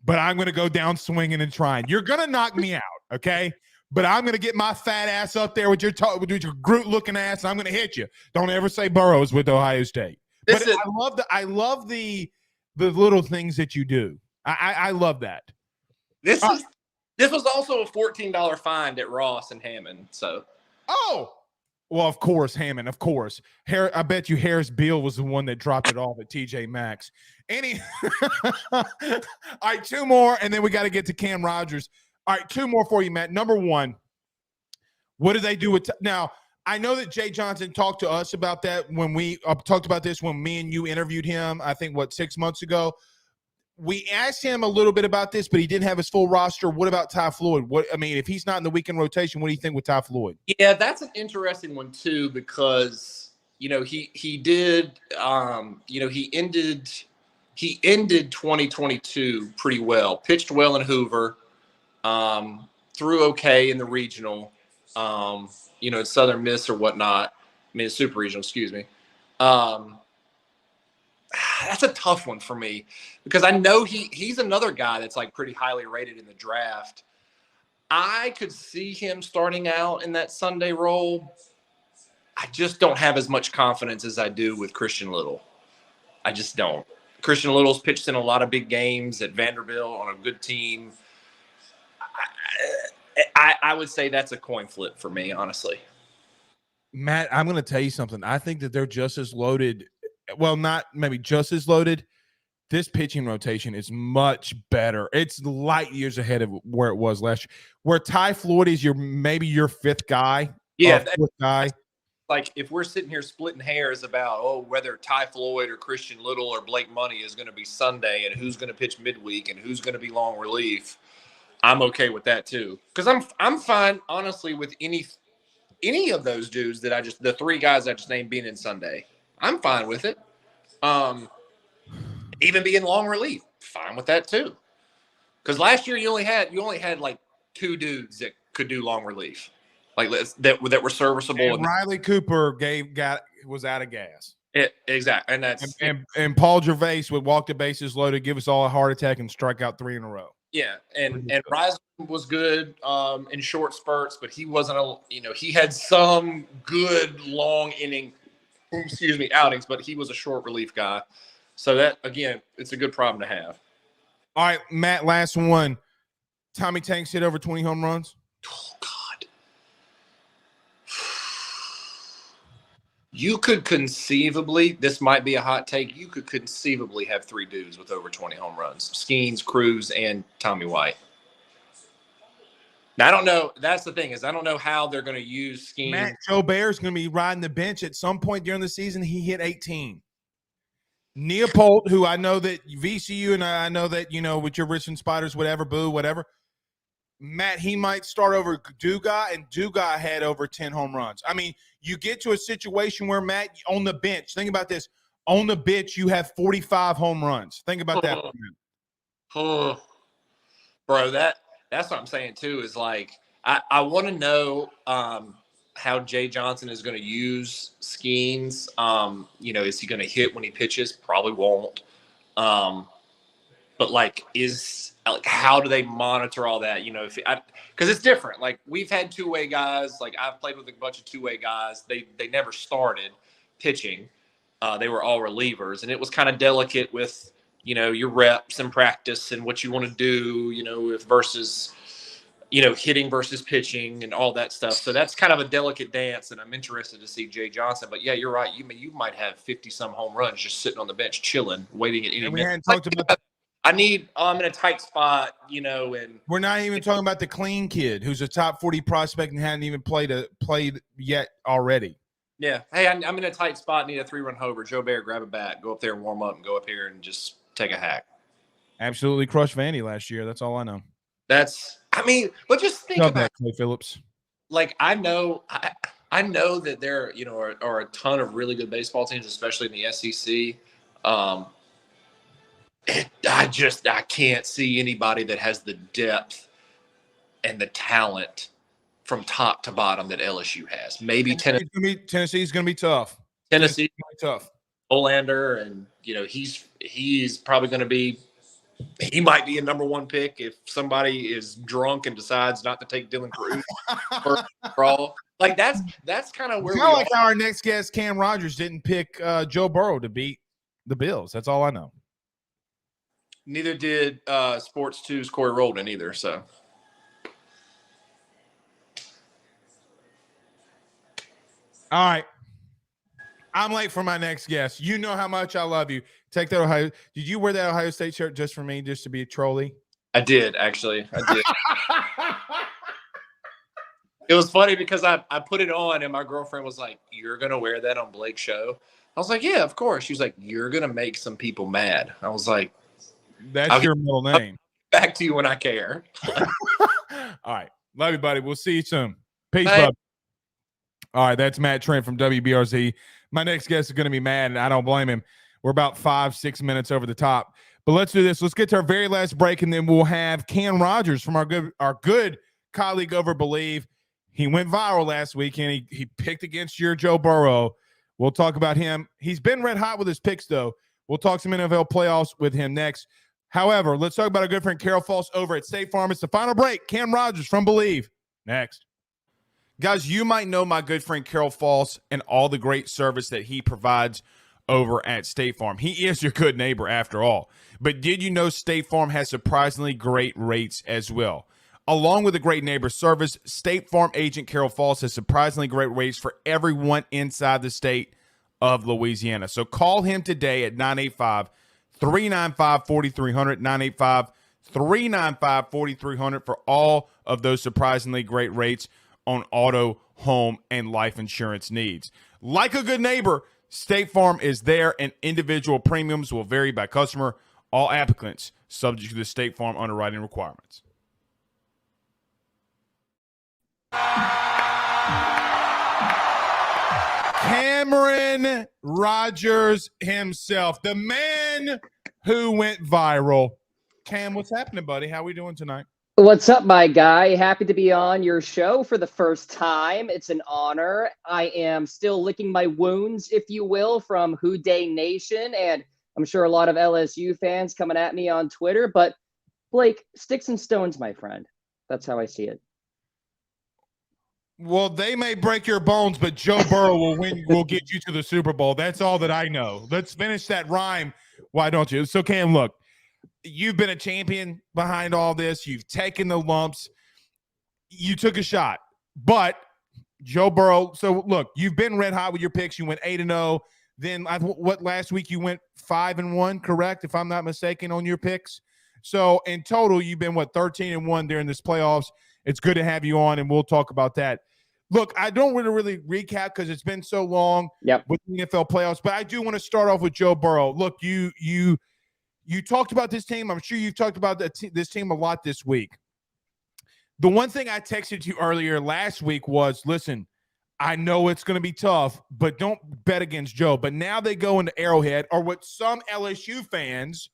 S1: but I'm going to go down swinging and trying. You're going to knock me out, okay? But I'm going to get my fat ass up there with your Groot-looking ass, and I'm going to hit you. Don't ever say Burrows with Ohio State. But I love the little things that you do. I love that.
S3: This was also a $14 fine at Ross and Hammond. So,
S1: well, of course, Hammond. Of course, I bet you Harris Beal was the one that dropped it off at TJ Maxx. All right, 2 more, and then we got to get to Cam Rogers. All right, 2 more for you, Matt. Number 1, what do they do with now? I know that Jay Johnson talked to us about that when we talked about this when me and you interviewed him. I think 6 months ago. We asked him a little bit about this, but he didn't have his full roster. What about Ty Floyd? If he's not in the weekend rotation, what do you think with Ty Floyd?
S3: Yeah, that's an interesting one too, because he did he ended he ended 2022 pretty well. Pitched well in Hoover, threw okay in the regional, Southern Miss or whatnot. I mean, Super Regional, excuse me. That's a tough one for me because I know he's another guy that's like pretty highly rated in the draft. I could see him starting out in that Sunday role. I just don't have as much confidence as I do with Christian Little. I just don't. Christian Little's pitched in a lot of big games at Vanderbilt on a good team. I would say that's a coin flip for me, honestly.
S1: Matt, I'm going to tell you something. I think that they're just as loaded. Well, not maybe just as loaded. This pitching rotation is much better. It's light years ahead of where it was last year. Where Ty Floyd is maybe your fifth guy.
S3: Yeah,
S1: fourth guy.
S3: Like if we're sitting here splitting hairs about whether Ty Floyd or Christian Little or Blake Money is going to be Sunday and who's going to pitch midweek and who's going to be long relief, I'm okay with that too. Because I'm fine honestly with any of those dudes that the three guys I just named being in Sunday. I'm fine with it. Even being long relief, fine with that too. Because last year you only had like two dudes that could do long relief. Like that were serviceable.
S1: And Riley Cooper was out of gas.
S3: Exactly, and that's
S1: and Paul Gervais would walk the bases loaded, give us all a heart attack, and strike out 3 in a row.
S3: Yeah, and Rise was good in short spurts, but he wasn't he had some good long inning, outings, but he was a short relief guy. So that again, it's a good problem to have.
S1: All right, Matt, last one. Tommy Tanks hit over 20 home runs.
S3: Oh God. You could conceivably, this might be a hot take, you could conceivably have 3 dudes with over 20 home runs. Skeens, Cruz, and Tommy White. Now, I don't know. That's the thing is I don't know how they're going to use Skeens.
S1: Matt Jobert's going to be riding the bench at some point during the season. He hit 18. Neapolt, who I know that VCU and I know that, with your Richmond Spiders, whatever. Matt, he might start over Dugas, and Dugas had over 10 home runs. I mean, you get to a situation where, Matt, on the bench, think about this. On the bench, you have 45 home runs. Think about that.
S3: Oh, bro, that's what I'm saying, too, is like I want to know how Jay Johnson is going to use Skeens. Is he going to hit when he pitches? Probably won't. But how do they monitor all that? Because it's different. Like we've had two-way guys. Like I've played with a bunch of two-way guys. They never started pitching. They were all relievers, and it was kind of delicate with your reps and practice and what you want to do. Versus hitting versus pitching and all that stuff. So that's kind of a delicate dance, and I'm interested to see Jay Johnson. But yeah, you're right. You might have 50-some home runs just sitting on the bench, chilling, waiting at any minute.
S1: We hadn't talked about.
S3: I'm in a tight spot, and
S1: we're not even talking about the clean kid who's a top 40 prospect and hadn't even played yet already.
S3: Yeah. Hey, I'm in a tight spot. Need a 3-run homer. Joe Bear, grab a bat, go up there and warm up, and go up here and just take a hack.
S1: Absolutely crushed Vandy last year. That's all I know.
S3: But just think about
S1: that, Clay Phillips.
S3: Like I know that there are a ton of really good baseball teams, especially in the SEC. I can't see anybody that has the depth and the talent from top to bottom that LSU has. Maybe
S1: Tennessee's going to be tough.
S3: Tennessee's
S1: going to be tough.
S3: Olander, and he's probably going to be. He might be a number 1 pick if somebody is drunk and decides not to take Dylan Cruz for all. Like that's kind of where
S1: it's
S3: we
S1: not like our next guest, Cam Rogers, didn't pick Joe Burrow to beat the Bills. That's all I know.
S3: Neither did Sports 2's Corey Roldan either. So,
S1: all right, I'm late for my next guest. You know how much I love you. Take that Ohio. Did you wear that Ohio State shirt just for me, just to be a trolley?
S3: I did actually. I did. It was funny because I put it on and my girlfriend was like, "You're gonna wear that on Blake's show?" I was like, "Yeah, of course." She was like, "You're gonna make some people mad." I was like,
S1: "That's your middle name."
S3: Back to you when I care.
S1: All right, love you, buddy. We'll see you soon. Peace,
S3: Bye.
S1: bud. All right, that's Matt Trent from WBRZ. My next guest is going to be mad, and I don't blame him. We're about 5-6 minutes over the top. But let's do this. Let's get to our very last break, and then we'll have Cam Rogers from our good colleague over Believe. He went viral last week, and he picked against your Joe Burrow. We'll talk about him. He's been red hot with his picks, though. We'll talk some NFL playoffs with him next. However, let's talk about our good friend Carol Falls over at State Farm. It's the final break. Cam Rogers from Believe. Next. Guys, you might know my good friend Carol Falls and all the great service that he provides over at State Farm. He is your good neighbor after all. But did you know State Farm has surprisingly great rates as well? Along with the great neighbor service, State Farm agent Carol Falls has surprisingly great rates for everyone inside the state of Louisiana. So call him today at 985-395-4300, 985-395-4300 for all of those surprisingly great rates on auto, home, and life insurance needs. Like a good neighbor, State Farm is there, and individual premiums will vary by customer. All applicants subject to the State Farm underwriting requirements. Cameron Rogers himself, the man who went viral. Cam, what's happening, buddy? How are we doing tonight?
S4: What's up, my guy? Happy to be on your show for the first time. It's an honor. I am still licking my wounds, if you will, from Who Day Nation, and I'm sure a lot of LSU fans coming at me on Twitter. But, Blake, sticks and stones, my friend. That's how I see it.
S1: Well, they may break your bones, but Joe Burrow will get you to the Super Bowl. That's all that I know. Let's finish that rhyme. Why don't you? So, Cam, look, you've been a champion behind all this. You've taken the lumps. You took a shot. But Joe Burrow, so look, you've been red hot with your picks. You went 8-0. Then last week you went 5-1, correct? If I'm not mistaken on your picks. So in total, you've been 13-1 during this playoffs. It's good to have you on, and we'll talk about that. Look, I don't want to really recap because it's been so long with the NFL playoffs, but I do want to start off with Joe Burrow. Look, you talked about this team. I'm sure you've talked about this team a lot this week. The one thing I texted you earlier last week was, listen, I know it's going to be tough, but don't bet against Joe. But now they go into Arrowhead, or what some LSU fans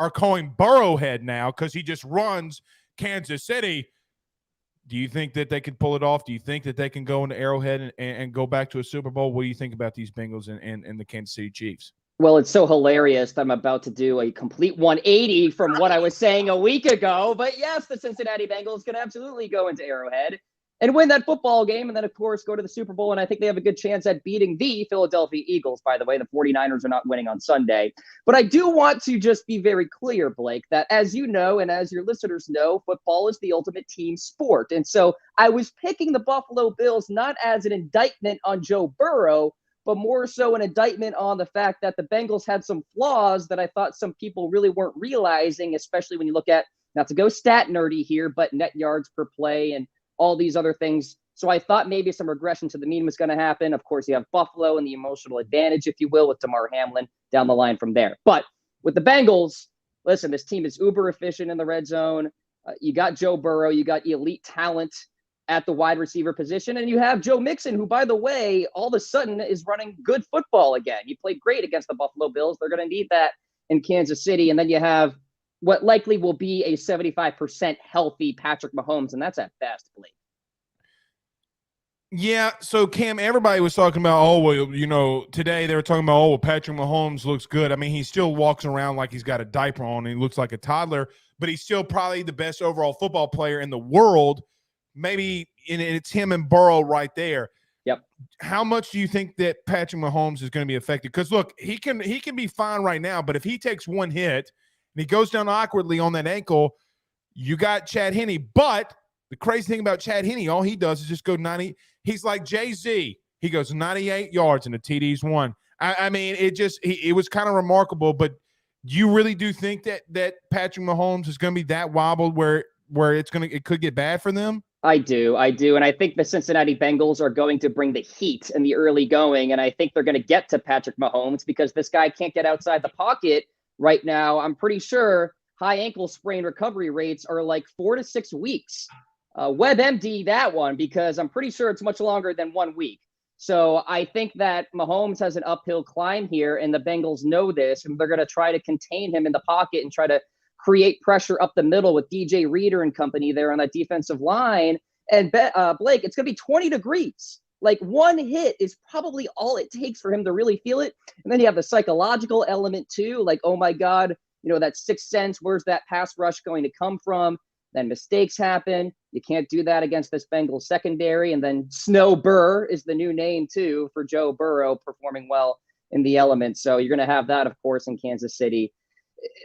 S1: are calling Burrowhead now because he just runs Kansas City. Do you think that they can pull it off? Do you think that they can go into Arrowhead and go back to a Super Bowl? What do you think about these Bengals and the Kansas City Chiefs?
S4: Well, it's so hilarious that I'm about to do a complete 180 from what I was saying a week ago. But yes, the Cincinnati Bengals can absolutely go into Arrowhead and win that football game. And then, of course, go to the Super Bowl. And I think they have a good chance at beating the Philadelphia Eagles. By the way, the 49ers are not winning on Sunday. But I do want to just be very clear, Blake, that as you know, and as your listeners know, football is the ultimate team sport. And so I was picking the Buffalo Bills not as an indictment on Joe Burrow, but more so an indictment on the fact that the Bengals had some flaws that I thought some people really weren't realizing, especially when you look at, not to go stat nerdy here, but net yards per play and all these other things. So I thought maybe some regression to the mean was going to happen. Of course, you have Buffalo and the emotional advantage, if you will, with Damar Hamlin down the line from there. But with the Bengals, listen, this team is uber efficient in the red zone. You got Joe Burrow, you got elite talent at the wide receiver position. And you have Joe Mixon, who, by the way, all of a sudden is running good football again. He played great against the Buffalo Bills. They're going to need that in Kansas City. And then you have what likely will be a 75% healthy Patrick Mahomes. And that's at best, Blake.
S1: Yeah, so Cam, everybody was talking about, today they were talking about, Patrick Mahomes looks good. I mean, he still walks around like he's got a diaper on and he looks like a toddler, but he's still probably the best overall football player in the world. Maybe it's him and Burrow right there.
S4: Yep.
S1: How much do you think that Patrick Mahomes is going to be affected? Because, look, he can be fine right now, but if he takes one hit and he goes down awkwardly on that ankle, you got Chad Henne. But the crazy thing about Chad Henne, all he does is just go 90. He's like Jay-Z. He goes 98 yards and the TD's won. I mean, it was kind of remarkable. But you really do think that Patrick Mahomes is going to be that wobbled where it could get bad for them?
S4: I do. And I think the Cincinnati Bengals are going to bring the heat in the early going. And I think they're going to get to Patrick Mahomes because this guy can't get outside the pocket right now. I'm pretty sure high ankle sprain recovery rates are like 4 to 6 weeks. WebMD that one, because I'm pretty sure it's much longer than 1 week. So I think that Mahomes has an uphill climb here, and the Bengals know this, and they're going to try to contain him in the pocket and try to create pressure up the middle with DJ Reader and company there on that defensive line. And Blake, it's going to be 20 degrees. Like, one hit is probably all it takes for him to really feel it. And then you have the psychological element too. Like, oh my God, that sixth sense, where's that pass rush going to come from? Then mistakes happen. You can't do that against this Bengals secondary. And then Snow Burr is the new name too for Joe Burrow, performing well in the elements. So you're going to have that, of course, in Kansas City.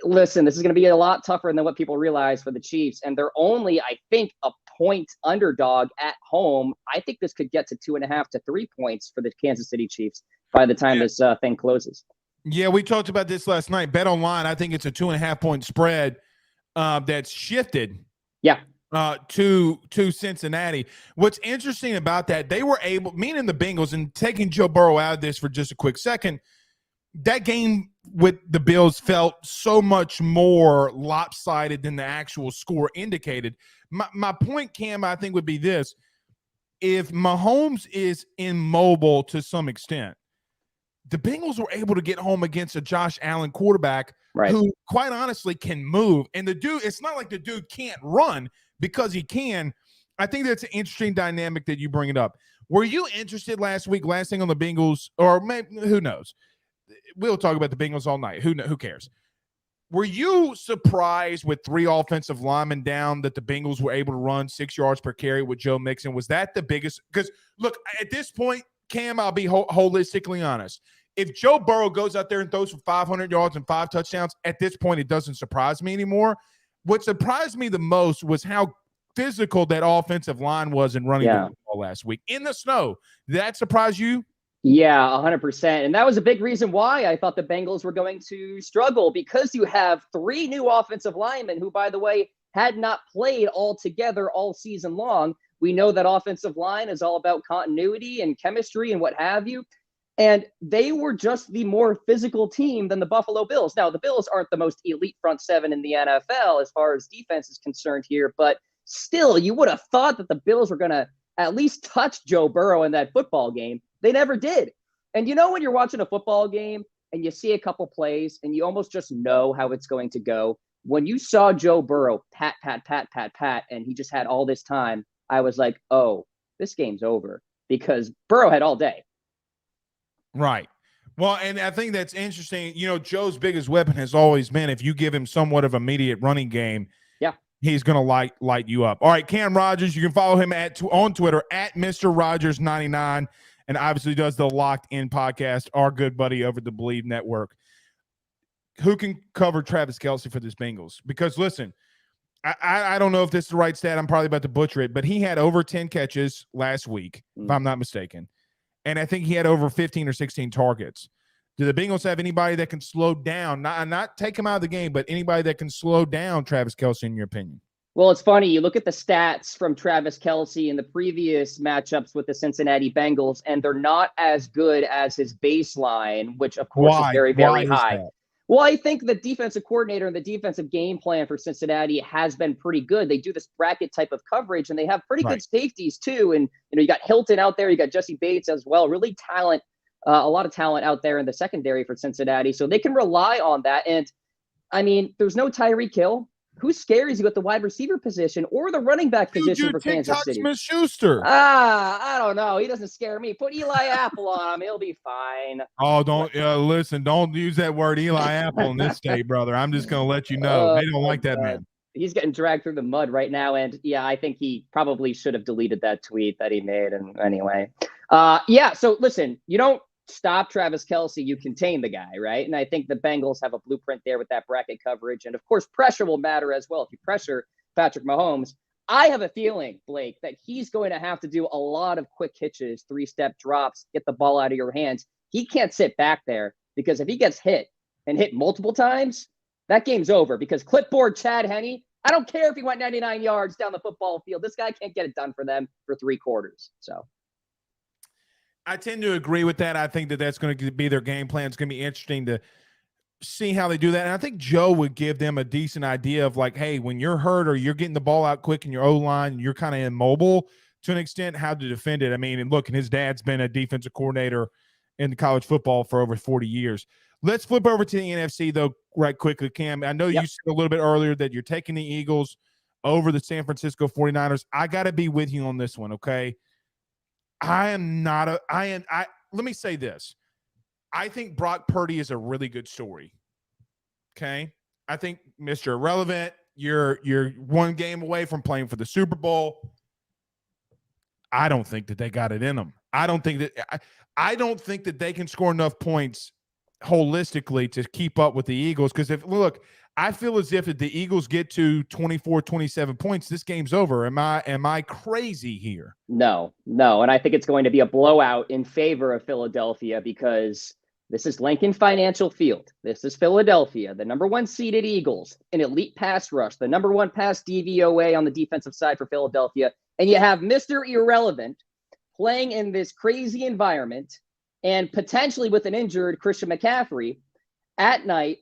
S4: Listen, this is going to be a lot tougher than what people realize for the Chiefs. And they're only, I think, a point underdog at home. I think this could get to 2.5 to 3 points for the Kansas City Chiefs by the time this thing closes.
S1: Yeah, we talked about this last night. Bet Online, I think it's a 2.5 point spread that's shifted.
S4: Yeah.
S1: To Cincinnati. What's interesting about that, they were able, meaning the Bengals, and taking Joe Burrow out of this for just a quick second, that game with the Bills felt so much more lopsided than the actual score indicated. My point, Cam, I think would be this. If Mahomes is immobile to some extent, the Bengals were able to get home against a Josh Allen quarterback who, quite honestly, can move. And the dude, it's not like the dude can't run because he can. I think that's an interesting dynamic that you bring it up. Were you interested last thing on the Bengals, or maybe, who knows? We'll talk about the Bengals all night. Who cares? Were you surprised with 3 offensive linemen down that the Bengals were able to run 6 yards per carry with Joe Mixon? Was that the biggest? Because, look, at this point, Cam, I'll be holistically honest. If Joe Burrow goes out there and throws for 500 yards and 5 touchdowns, at this point, it doesn't surprise me anymore. What surprised me the most was how physical that offensive line was in running the ball last week in the snow. Did that surprise you?
S4: Yeah, 100%. And that was a big reason why I thought the Bengals were going to struggle, because you have 3 new offensive linemen who, by the way, had not played all together all season long. We know that offensive line is all about continuity and chemistry and what have you. And they were just the more physical team than the Buffalo Bills. Now, the Bills aren't the most elite front seven in the NFL as far as defense is concerned here, but still, you would have thought that the Bills were going to at least touch Joe Burrow in that football game. They never did. And when you're watching a football game and you see a couple plays and you almost just know how it's going to go, when you saw Joe Burrow pat, and he just had all this time, I was like, oh, this game's over, because Burrow had all day.
S1: Right. Well, and I think that's interesting. Joe's biggest weapon has always been, if you give him somewhat of immediate running game, he's going to light you up. All right, Cam Rogers, you can follow him on Twitter at Mr. Rogers99, and obviously does the Locked In podcast, our good buddy over the Believe Network. Who can cover Travis Kelce for this Bengals? Because, listen, I don't know if this is the right stat. I'm probably about to butcher it, but he had over 10 catches last week, if I'm not mistaken. And I think he had over 15 or 16 targets. Do the Bengals have anybody that can slow down, not take him out of the game, but anybody that can slow down Travis Kelce, in your opinion?
S4: Well, it's funny. You look at the stats from Travis Kelce in the previous matchups with the Cincinnati Bengals, and they're not as good as his baseline, which, of course, is very, very high. Well, I think the defensive coordinator and the defensive game plan for Cincinnati has been pretty good. They do this bracket type of coverage, and they have pretty good safeties too. And, you got Hilton out there. You got Jesse Bates as well. Really a lot of talent out there in the secondary for Cincinnati. So they can rely on that. And, I mean, there's no Tyreek Hill. Who scares you at the wide receiver position or the running back position for Kansas City?
S1: Smith-Schuster.
S4: I don't know. He doesn't scare me. Put Eli Apple on him. He'll be fine.
S1: Oh, listen, don't use that word Eli Apple in this state, brother. I'm just going to let you know. They don't like that man.
S4: He's getting dragged through the mud right now. And, I think he probably should have deleted that tweet that he made. And anyway. So, listen, you don't stop Travis Kelce, you contain the guy, right? And I think the Bengals have a blueprint there with that bracket coverage. And of course, pressure will matter as well. If you pressure Patrick Mahomes, I have a feeling, Blake, that he's going to have to do a lot of quick hitches, 3-step drops, get the ball out of your hands. He can't sit back there, because if he gets hit multiple times, that game's over. Because clipboard Chad Henne, I don't care if he went 99 yards down the football field. This guy can't get it done for them for 3 quarters. So
S1: I tend to agree with that. I think that's going to be their game plan. It's going to be interesting to see how they do that. And I think Joe would give them a decent idea of, like, hey, when you're hurt or you're getting the ball out quick in your O-line and you're kind of immobile, to an extent how to defend it. I mean, and look, and his dad's been a defensive coordinator in college football for over 40 years. Let's flip over to the NFC, though, right quickly, Cam. I know you said a little bit earlier that you're taking the Eagles over the San Francisco 49ers. I got to be with you on this one, okay? let me say this. I think Brock Purdy is a really good story. Okay? I think Mr. Irrelevant, you're one game away from playing for the Super Bowl. I don't think that they got it in them. I don't think that they can score enough points holistically to keep up with the Eagles. Because I feel as if the Eagles get to 24, 27 points, this game's over. Am I crazy here?
S4: No. And I think it's going to be a blowout in favor of Philadelphia because this is Lincoln Financial Field. This is Philadelphia, the number 1 seeded Eagles, an elite pass rush, the number 1 pass DVOA on the defensive side for Philadelphia. And you have Mr. Irrelevant playing in this crazy environment and potentially with an injured Christian McCaffrey at night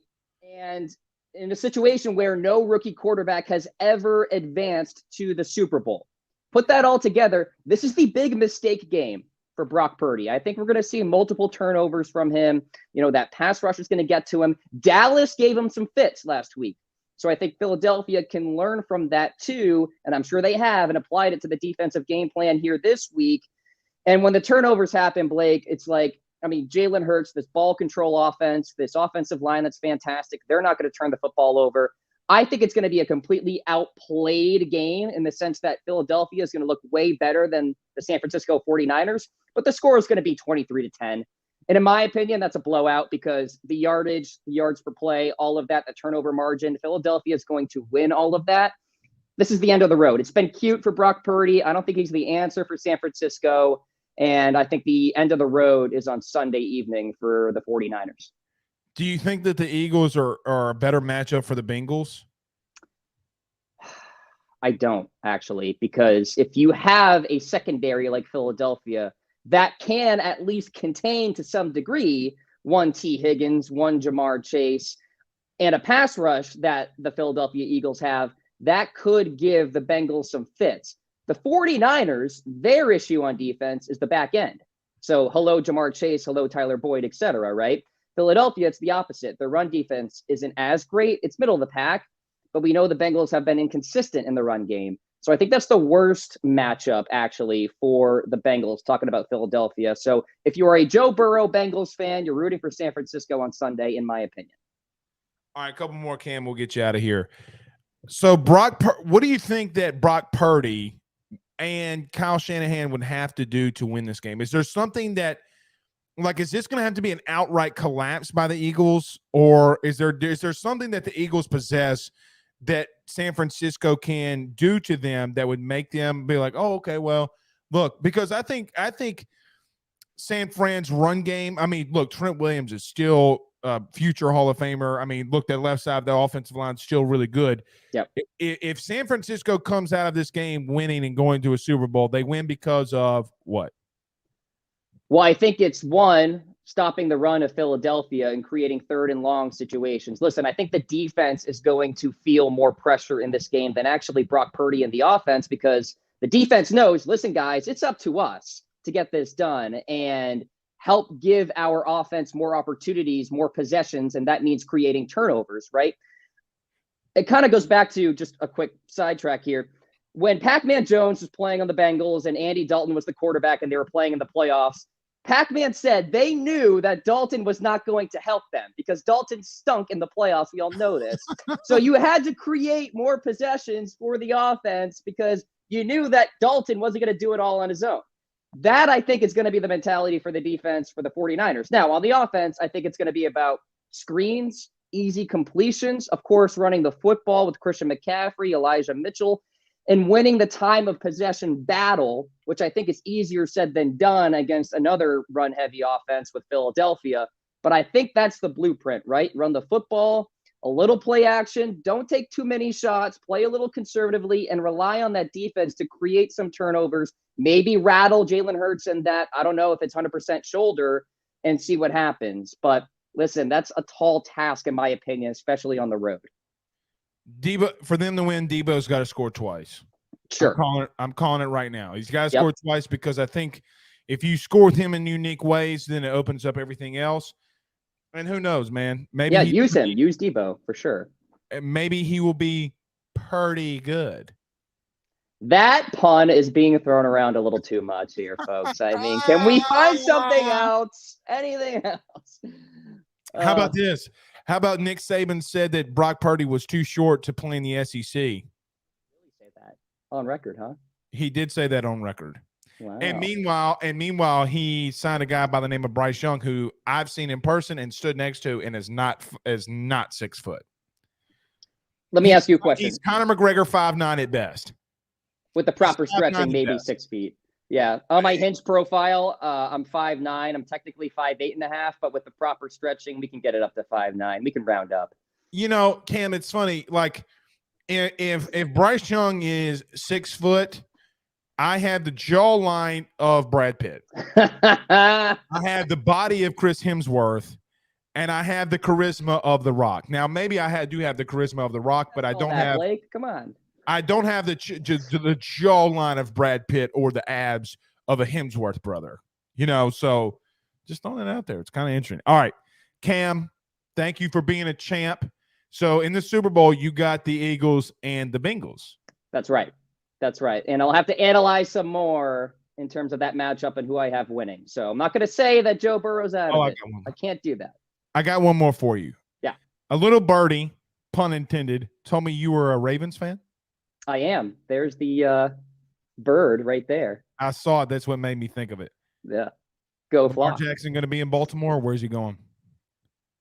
S4: and in a situation where no rookie quarterback has ever advanced to the Super Bowl. Put that all together, this is the big mistake game for Brock Purdy. I think we're going to see multiple turnovers from him. That pass rush is going to get to him. Dallas gave him some fits last week. So I think Philadelphia can learn from that too, and I'm sure they have, and applied it to the defensive game plan here this week. And when the turnovers happen, Blake, it's like, Jalen Hurts, this ball control offense, this offensive line that's fantastic, they're not going to turn the football over. I think it's going to be a completely outplayed game in the sense that Philadelphia is going to look way better than the San Francisco 49ers, but the score is going to be 23-10. And in my opinion, that's a blowout because the yardage, the yards per play, all of that, the turnover margin, Philadelphia is going to win all of that. This is the end of the road. It's been cute for Brock Purdy. I don't think he's the answer for San Francisco. And I think the end of the road is on Sunday evening for the 49ers.
S1: Do you think that the Eagles are a better matchup for the Bengals?
S4: I don't, actually, because if you have a secondary like Philadelphia that can at least contain to some degree one T. Higgins, one Jamar Chase, and a pass rush that the Philadelphia Eagles have, that could give the Bengals some fits. The 49ers, their issue on defense is the back end. So hello, Jamar Chase, hello, Tyler Boyd, et cetera, right? Philadelphia, it's the opposite. Their run defense isn't as great. It's middle of the pack, but we know the Bengals have been inconsistent in the run game. So I think that's the worst matchup, actually, for the Bengals, talking about Philadelphia. So if you are a Joe Burrow Bengals fan, you're rooting for San Francisco on Sunday, in my opinion.
S1: All right, a couple more, Cam. We'll get you out of here. So what do you think that Brock Purdy and Kyle Shanahan would have to do to win this game? Is there something that, is this going to have to be an outright collapse by the Eagles, or is there something that the Eagles possess that San Francisco can do to them that would make them be like, oh, okay, well, look, because I think San Fran's run game, Trent Williams is still a future Hall of Famer. Look, that left side of the offensive line is still really good.
S4: Yep.
S1: If San Francisco comes out of this game winning and going to a Super Bowl, they win because of what?
S4: Well, I think it's one, stopping the run of Philadelphia and creating 3rd and long situations. Listen, I think the defense is going to feel more pressure in this game than actually Brock Purdy and the offense, because the defense knows, listen, guys, it's up to us to get this done and help give our offense more opportunities, more possessions, and that means creating turnovers, right? It kind of goes back to just a quick sidetrack here. When Pac-Man Jones was playing on the Bengals and Andy Dalton was the quarterback and they were playing in the playoffs, Pac-Man said they knew that Dalton was not going to help them because Dalton stunk in the playoffs. We all know this. So you had to create more possessions for the offense because you knew that Dalton wasn't going to do it all on his own. That, I think, is going to be the mentality for the defense for the 49ers. Now, on the offense, I think it's going to be about screens, easy completions, of course, running the football with Christian McCaffrey, Elijah Mitchell, and winning the time of possession battle, which I think is easier said than done against another run-heavy offense with Philadelphia. But I think that's the blueprint, right? Run the football, a little play action, don't take too many shots, play a little conservatively, and rely on that defense to create some turnovers, maybe rattle Jalen Hurts and that, I don't know if it's 100% shoulder, and see what happens. But listen, that's a tall task, in my opinion, especially on the road.
S1: For them to win, Debo's got to score twice.
S4: Sure.
S1: I'm calling it right now. He's got to
S4: Yep.
S1: score twice because I think if you score with him in unique ways, then it opens up everything else. And who knows, man? Maybe
S4: Use him. Use Debo for sure.
S1: Maybe he will be pretty good.
S4: That pun is being thrown around a little too much here, folks. I mean, can we find something else? Anything else?
S1: How about this? How about Nick Saban said that Brock Purdy was too short to play in the SEC?
S4: Say that on record, huh?
S1: He did say that on record.
S4: Wow.
S1: And meanwhile, he signed a guy by the name of Bryce Young, who I've seen in person and stood next to, and is not 6 foot.
S4: Let me ask you a question.
S1: He's Conor McGregor 5'9" at best.
S4: With the proper
S1: He's 5'9"
S4: stretching,
S1: at
S4: maybe
S1: best.
S4: 6 feet. Yeah. On my Hinge profile, I'm 5'9". I'm technically 5'8.5", but with the proper stretching, we can get it up to 5'9". We can round up.
S1: You know, Cam, it's funny. Like, if Bryce Young is 6 foot, I have the jawline of Brad Pitt. I have the body of Chris Hemsworth, and I have the charisma of The Rock. Now, maybe I do have the charisma of The Rock, but I don't have.
S4: Blake, come on.
S1: I don't have the jawline of Brad Pitt or the abs of a Hemsworth brother. You know, so just throwing it out there. It's kind of interesting. All right, Cam, thank you for being a champ. So in the Super Bowl, you got the Eagles and the Bengals.
S4: That's right. That's right. And I'll have to analyze some more in terms of that matchup and who I have winning. So I'm not going to say that Joe Burrow's out of it. I can't do that.
S1: I got one more for you.
S4: Yeah.
S1: A little birdie, pun intended, told me you were a Ravens fan.
S4: I am. There's the bird right there.
S1: I saw it. That's what made me think of it.
S4: Yeah. Go
S1: Lamar
S4: Flock.
S1: Jackson going to be in Baltimore? Or where's he going?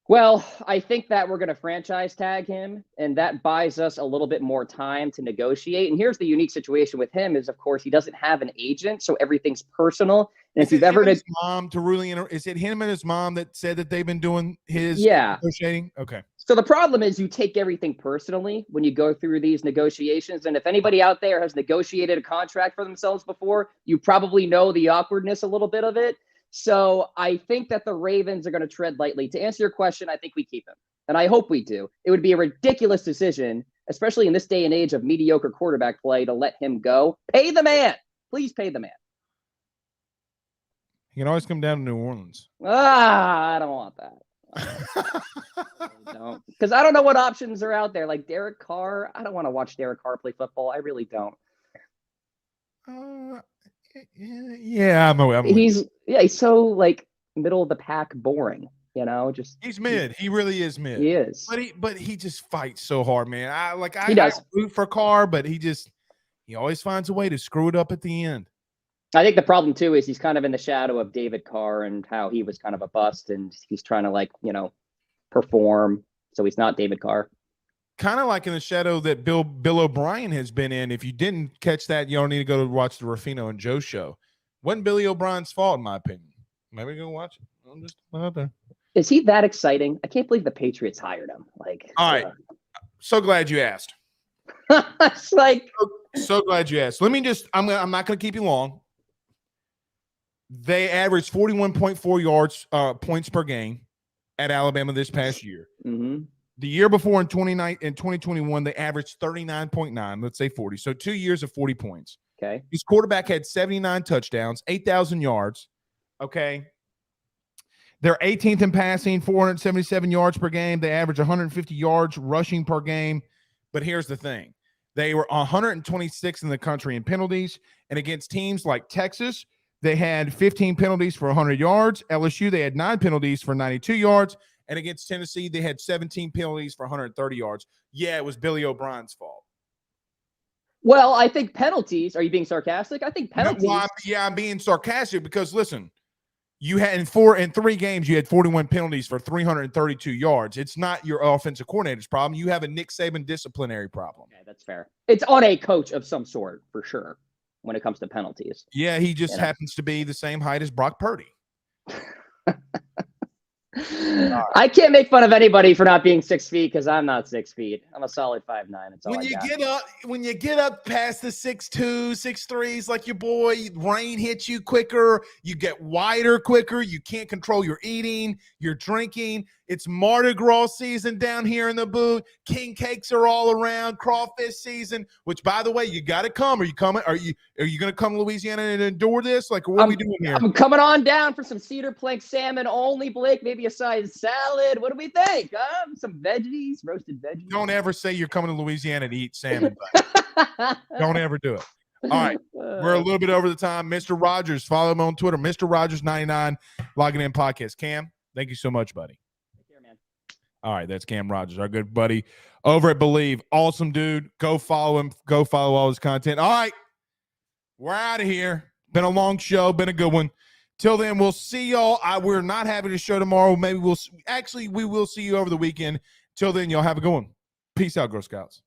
S4: Well, I think that we're going to franchise tag him, and that buys us a little bit more time to negotiate. And here's the unique situation with him is, of course, he doesn't have an agent, so everything's personal. And if you've ever
S1: his mom to really is it him and his mom that said that they've been doing his negotiating? Okay.
S4: So the problem is you take everything personally when you go through these negotiations. And if anybody out there has negotiated a contract for themselves before, you probably know the awkwardness a little bit of it. So I think that the Ravens are going to tread lightly. To answer your question, I think we keep him. And I hope we do. It would be a ridiculous decision, especially in this day and age of mediocre quarterback play, to let him go. Pay the man. Please pay the man.
S1: He can always come down to New Orleans.
S4: I don't want that. Don't. Because I don't know what options are out there. Like Derek Carr. I don't want to watch Derek Carr play football. I really don't.
S1: Yeah, I'm
S4: he's so like middle of the pack, boring. You know, just
S1: he's mid. He really is mid.
S4: He is,
S1: but he just fights so hard, man.
S4: He does.
S1: I root for Carr, but he always finds a way to screw it up at the end.
S4: I think the problem too is he's kind of in the shadow of David Carr and how he was kind of a bust, and he's trying to perform. So he's not David Carr.
S1: Kind of like in the shadow that Bill O'Brien has been in. If you didn't catch that, you don't need to go to watch the Ruffino and Joe show. Wasn't Billy O'Brien's fault, in my opinion. Maybe go watch it. I'm just out there. Is
S4: he that exciting? I can't believe the Patriots hired him.
S1: All right. So glad you asked.
S4: It's like
S1: so glad you asked. Let me just. I'm not going to keep you long. They averaged 41.4 yards points per game at Alabama this past year.
S4: Mm-hmm.
S1: The year before in 2021, they averaged 39.9, let's say 40. So 2 years of 40 points.
S4: Okay.
S1: His quarterback had 79 touchdowns, 8,000 yards. Okay. They're 18th in passing, 477 yards per game. They average 150 yards rushing per game. But here's the thing. They were 126th in the country in penalties. And against teams like Texas, they had 15 penalties for 100 yards. LSU, they had 9 penalties for 92 yards. And against Tennessee, they had 17 penalties for 130 yards. Yeah, it was Billy O'Brien's fault.
S4: Well, I think penalties. Are you being sarcastic? I think penalties.
S1: No, I'm being sarcastic because listen, you had in 3 games, you had 41 penalties for 332 yards. It's not your offensive coordinator's problem. You have a Nick Saban disciplinary problem.
S4: Okay, that's fair. It's on a coach of some sort for sure when it comes to penalties.
S1: Yeah, he just happens to be the same height as Brock Purdy.
S4: I can't make fun of anybody for not being 6 feet because I'm not 6 feet. I'm a solid 5'9". It's all
S1: when you get up past the 6'2", 6'3s like your boy, rain hits you quicker. You get wider quicker. You can't control your eating, your drinking. It's Mardi Gras season down here in the booth. King cakes are all around. Crawfish season, which, by the way, you got to come. Are you coming? Are you going to come to Louisiana and endure this? Like, what are we doing here?
S4: I'm coming on down for some cedar plank salmon only, Blake. Maybe a side salad. What do we think? Some veggies, roasted veggies.
S1: Don't ever say you're coming to Louisiana to eat salmon. Don't ever do it. All right. We're a little bit over the time. Mr. Rogers, follow him on Twitter. Mr. Rogers99, logging in podcast. Cam, thank you so much, buddy.
S4: Take care, man.
S1: All right. That's Cam Rogers, our good buddy over at Believe. Awesome dude. Go follow him. Go follow all his content. All right. We're out of here. Been a long show. Been a good one. Till then, we'll see y'all. We're not having a show tomorrow. Maybe we will see you over the weekend. Till then, y'all have a good one. Peace out, Girl Scouts.